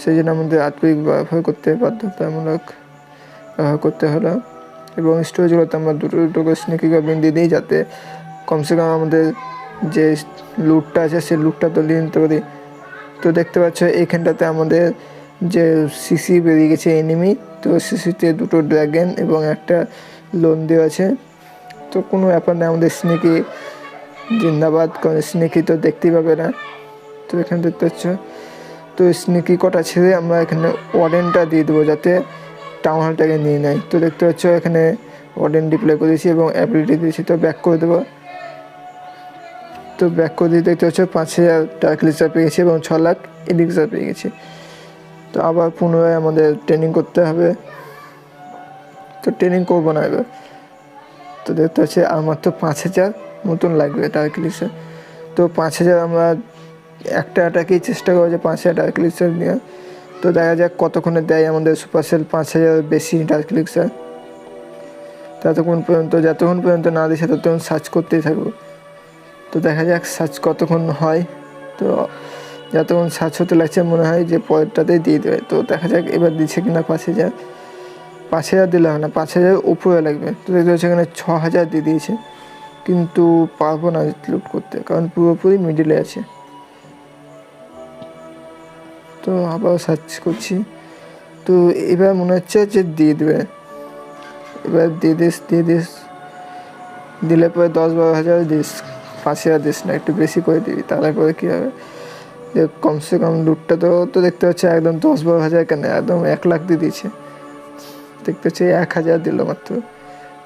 সেই জন্য আমাদের আর্থকুইক ব্যবহার করতে বাধ্যতামূলক ব্যবহার করতে হলো এবং স্টোরেজগুলোতে আমরা দুটো করে স্নেকি গবলিন দিয়ে দিই, যাতে কমসে কম আমাদের যে লুটটা আছে সেই লুটটা তো নিয়ে নিতে পারি। তো দেখতে পাচ্ছ এইখানটাতে আমাদের যে সিসি বেরিয়ে গেছে এনিমি। তো সিসিতে দুটো ড্র্যাগন এবং একটা লোন দেওয়া আছে। তো কোনো ব্যাপার নেই, আমাদের স্নেকি জিন্দাবাদ, কারণ স্নেকি তো দেখতেই পাবে না। তো এখানে দেখতে পাচ্ছ, তো স্নেকি কটা ছেড়ে আমরা এখানে ওয়ার্ডেনটা দিয়ে দেবো, যাতে টাউন হলটাকে নিয়ে নেয়। তো দেখতে পাচ্ছ এখানে ওয়ার্ডেন ডিপ্লয় করে দিয়েছি এবং অ্যাবিলিটি দিয়েছি। তো ব্যাক করে দেবো। তো ব্যাক করে দিয়ে দেখতে পাচ্ছ 5000 ডার্ক এলিক্সার পেয়ে গেছি এবং 6 লাখ এলিক্সার পেয়ে গেছি। তো আবার পুনরায় আমাদের ট্রেনিং করতে হবে। তো ট্রেনিং করবো না এবার। তো দেখতে পাচ্ছি আর মাত্র 5000 মতন লাগবে ডার্ক এলিক্সার। তো 5000 আমরা একটা অ্যাটাকেই চেষ্টা করবো যে 5000 ডার্ক এলিক্সার নিয়ে। তো দেখা যাক কতক্ষণে দেয় আমাদের সুপারসেল 5000 বেশি ডার্ক এলিক্সার। যতক্ষণ পর্যন্ত না দিচ্ছে ততক্ষণ সার্চ করতেই থাকবো। তো দেখা যাক সার্চ কতক্ষণ হয়। তো যতক্ষণ সার্চ হতে লাগছে মনে হয় যে পরেরটাতেই দিয়ে দেবে। তো দেখা যাক এবার দিচ্ছে কিনা 5000 দিলে হয় না, 5000 উপরে লাগবে। তো দেখতে পাচ্ছি এখানে 6000 দিয়ে দিয়েছে, কিন্তু পারবো না লুট করতে কারণ পুরোপুরি মিডিলে আছে। তো আবার সার্চ করছি, তো এবার মনে হচ্ছে যে দিয়ে দেবে। এবার দিয়ে দিস দিলে পরে 10-12 হাজার দিস, 5000 দিস না, একটু বেশি করে দিবি, তাহলে পরে কী হবে যে কমসে কম লুটটা তো দেখতে হচ্ছে একদম 10-12 হাজার কেন, একদম 1 লাখ দিয়ে দিয়েছে। দেখতে হচ্ছে 1000 দিল মাত্র।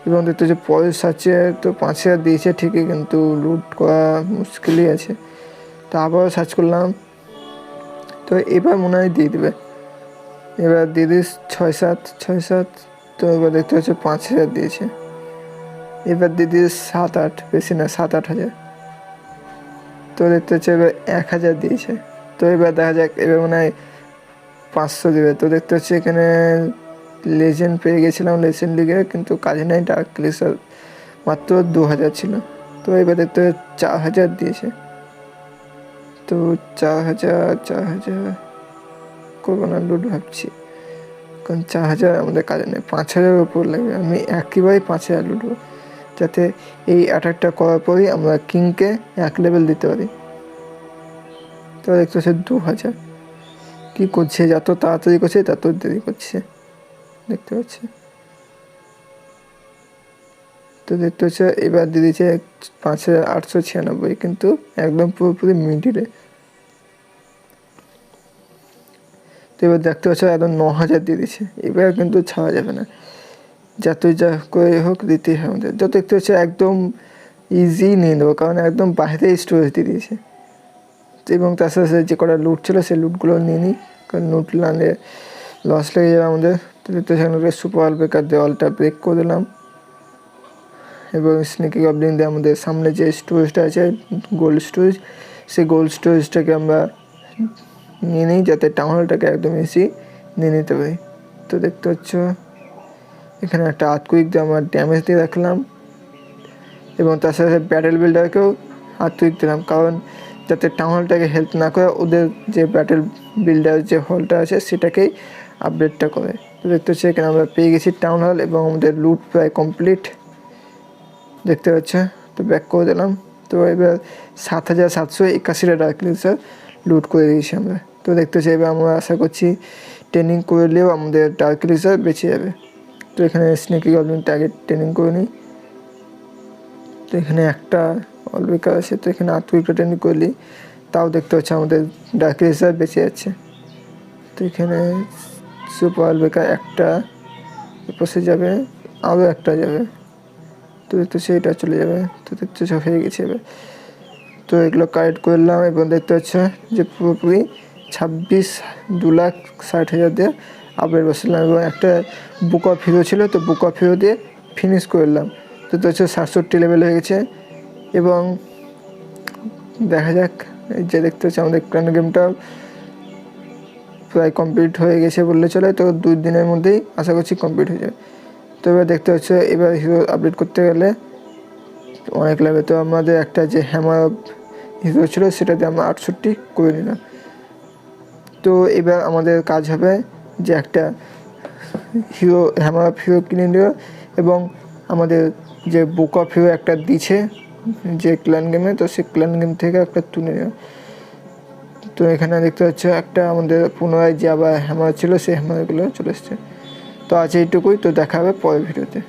এবং দেখতে হচ্ছে পরের সার্চে তো 5000 দিয়েছে ঠিকই, কিন্তু লুট করা মুশকিলই আছে। তো আবারও সার্চ করলাম, তো এবার মনে হয় দিয়ে দেবে। এবার দিয়ে দিস 6-7, তো এবার দেখতে হচ্ছে 5000 দিয়েছে। এবার দিয়ে দিস 7-8, বেশি না 7-8 হাজার। তো দেখতে হচ্ছে এবার 1000 দিয়েছে। তো এবার দেখা যাক, এবার মনে হয় 500 দেবে। তো দেখতে হচ্ছে এখানে লেজেন্ড পেয়ে গেছিলাম লেজেন্ড লিগে, কিন্তু কাজে নেই, ডার্ক এলিক্সার মাত্র 2000 ছিল। তো এবার দেখতে হচ্ছে 4000 দিয়েছে। তো 4000 করবো না লুট ভাবছি, কারণ 4000 আমাদের কাজে নেই, 5000 উপর লাগবে। আমি একেবারেই 5000 লুটবো, যাতে এই অ্যাটাকটা করার পরেই আমরা কিংকে 1 লেভেল দিতে পারি। তো দেখতে হচ্ছে 2000 কী করছে, যত তাড়াতাড়ি করছে তত দেরি করছে দেখতে পাচ্ছি। তো দেখতে হচ্ছে এবার দিয়ে দিচ্ছে 5896, কিন্তু একদম পুরোপুরি মিডিলে। তো এবার দেখতে পাচ্ছ একদম 9000 দিয়ে দিচ্ছে। এবার কিন্তু ছাড়া যাবে না, যতই যা করে হোক দিতেই হবে আমাদের। যত দেখতে হচ্ছে একদম ইজি নিয়ে নেবো, কারণ একদম বাইরে স্টোরেজ দিয়ে দিয়েছে। এবং তার সাথে যে কটা লুট ছিল সেই লুটগুলো নিয়ে নিই, কারণ লুট নালে লস লেগে যাবে আমাদের। তো দেখতে সেখানে সুপার বেকার দেওয়ালটা ব্রেক করে দিলাম, এবং স্নেকি গবলিন দিয়ে আমাদের সামনে যে স্টোরেজটা আছে গোল্ড স্টোরেজ, সেই গোল্ড স্টোরেজটাকে আমরা নিয়ে নিই, যাতে টাউন হলটাকে একদম ইজি নিয়ে নিতে পারি। তো দেখতে হচ্ছ এখানে একটা আর্থকুইক দিয়ে আমরা ড্যামেজ দিয়ে রাখলাম, এবং তার সাথে ব্যাটেল বিল্ডারকেও আর্থকুইক দিলাম, কারণ যাতে টাউন হলটাকে হেল্প না করে ওদের যে ব্যাটেল বিল্ডার যে হলটা আছে সেটাকেই আপডেটটা করে। তো দেখতে হচ্ছে এখানে আমরা পেয়ে গেছি টাউন হল, এবং আমাদের লুট প্রায় কমপ্লিট দেখতে পাচ্ছে। তো ব্যাক করে দিলাম। তো এবার 7781 ডার্ক এলিক্সার লুট করে দিয়েছি আমরা। তো দেখতে হচ্ছে এবার আমরা আশা করছি ট্রেনিং করলেও আমাদের ডার্ক এলিক্সার বেঁচে যাবে। তো এখানে স্নেকি গবলিন টার্গেট ট্রেনিং করে নিই। তো এখানে একটা অলবেকার আছে, তো এখানে আর্থকুইকটা ট্রেনিং করলি তাও দেখতে হচ্ছে আমাদের ডার্ক এলিক্সার বেঁচে যাচ্ছে। তো এখানে সুপার অলবেকার একটা পাশে যাবে, আরও একটা যাবে, তো দেখতে হচ্ছে এটা চলে যাবে। তো দেখতে হচ্ছে হয়ে গেছে এবার। তো এগুলো কালেক্ট করলাম, এবং দেখতে হচ্ছে যে পুরোপুরি 2,60,000 দিয়ে আপডেট বসালাম, এবং একটা বুক অফ হিরো ছিল, তো বুক অফ হিরো দিয়ে ফিনিশ করলাম। তো হচ্ছে 67 লেভেল হয়ে গেছে। এবং দেখা যাক, এই যে দেখতে হচ্ছে আমাদের ক্রান গেমটা প্রায় কমপ্লিট হয়ে গেছে বললে চলে। তো 2 দিনের মধ্যেই আশা করছি কমপ্লিট হয়ে যাবে। তো এবার দেখতে হচ্ছে এবার হিরো আপডেট করতে গেলে অনেক লাগবে। তো আমাদের একটা যে হ্যামার হিরো ছিল সেটাতে আমরা 68 করে নিলাম। তো এবার আমাদের কাজ হবে যে একটা হিরো হ্যামার হিরো কিনে নেওয়া, এবং আমাদের যে বুক অফ হিরো একটা দিচ্ছে যে ক্ল্যান গেমে, তো সেই ক্ল্যান গেম থেকে একটা তুলে নেওয়া। তো এখানে দেখতে হচ্ছে একটা আমাদের পুনরায় যে আবার হ্যামার ছিল সেই হ্যামারগুলো চলে এসছে। তো আজ এইটুকুই, তো দেখা হবে পরের ভিডিওতে।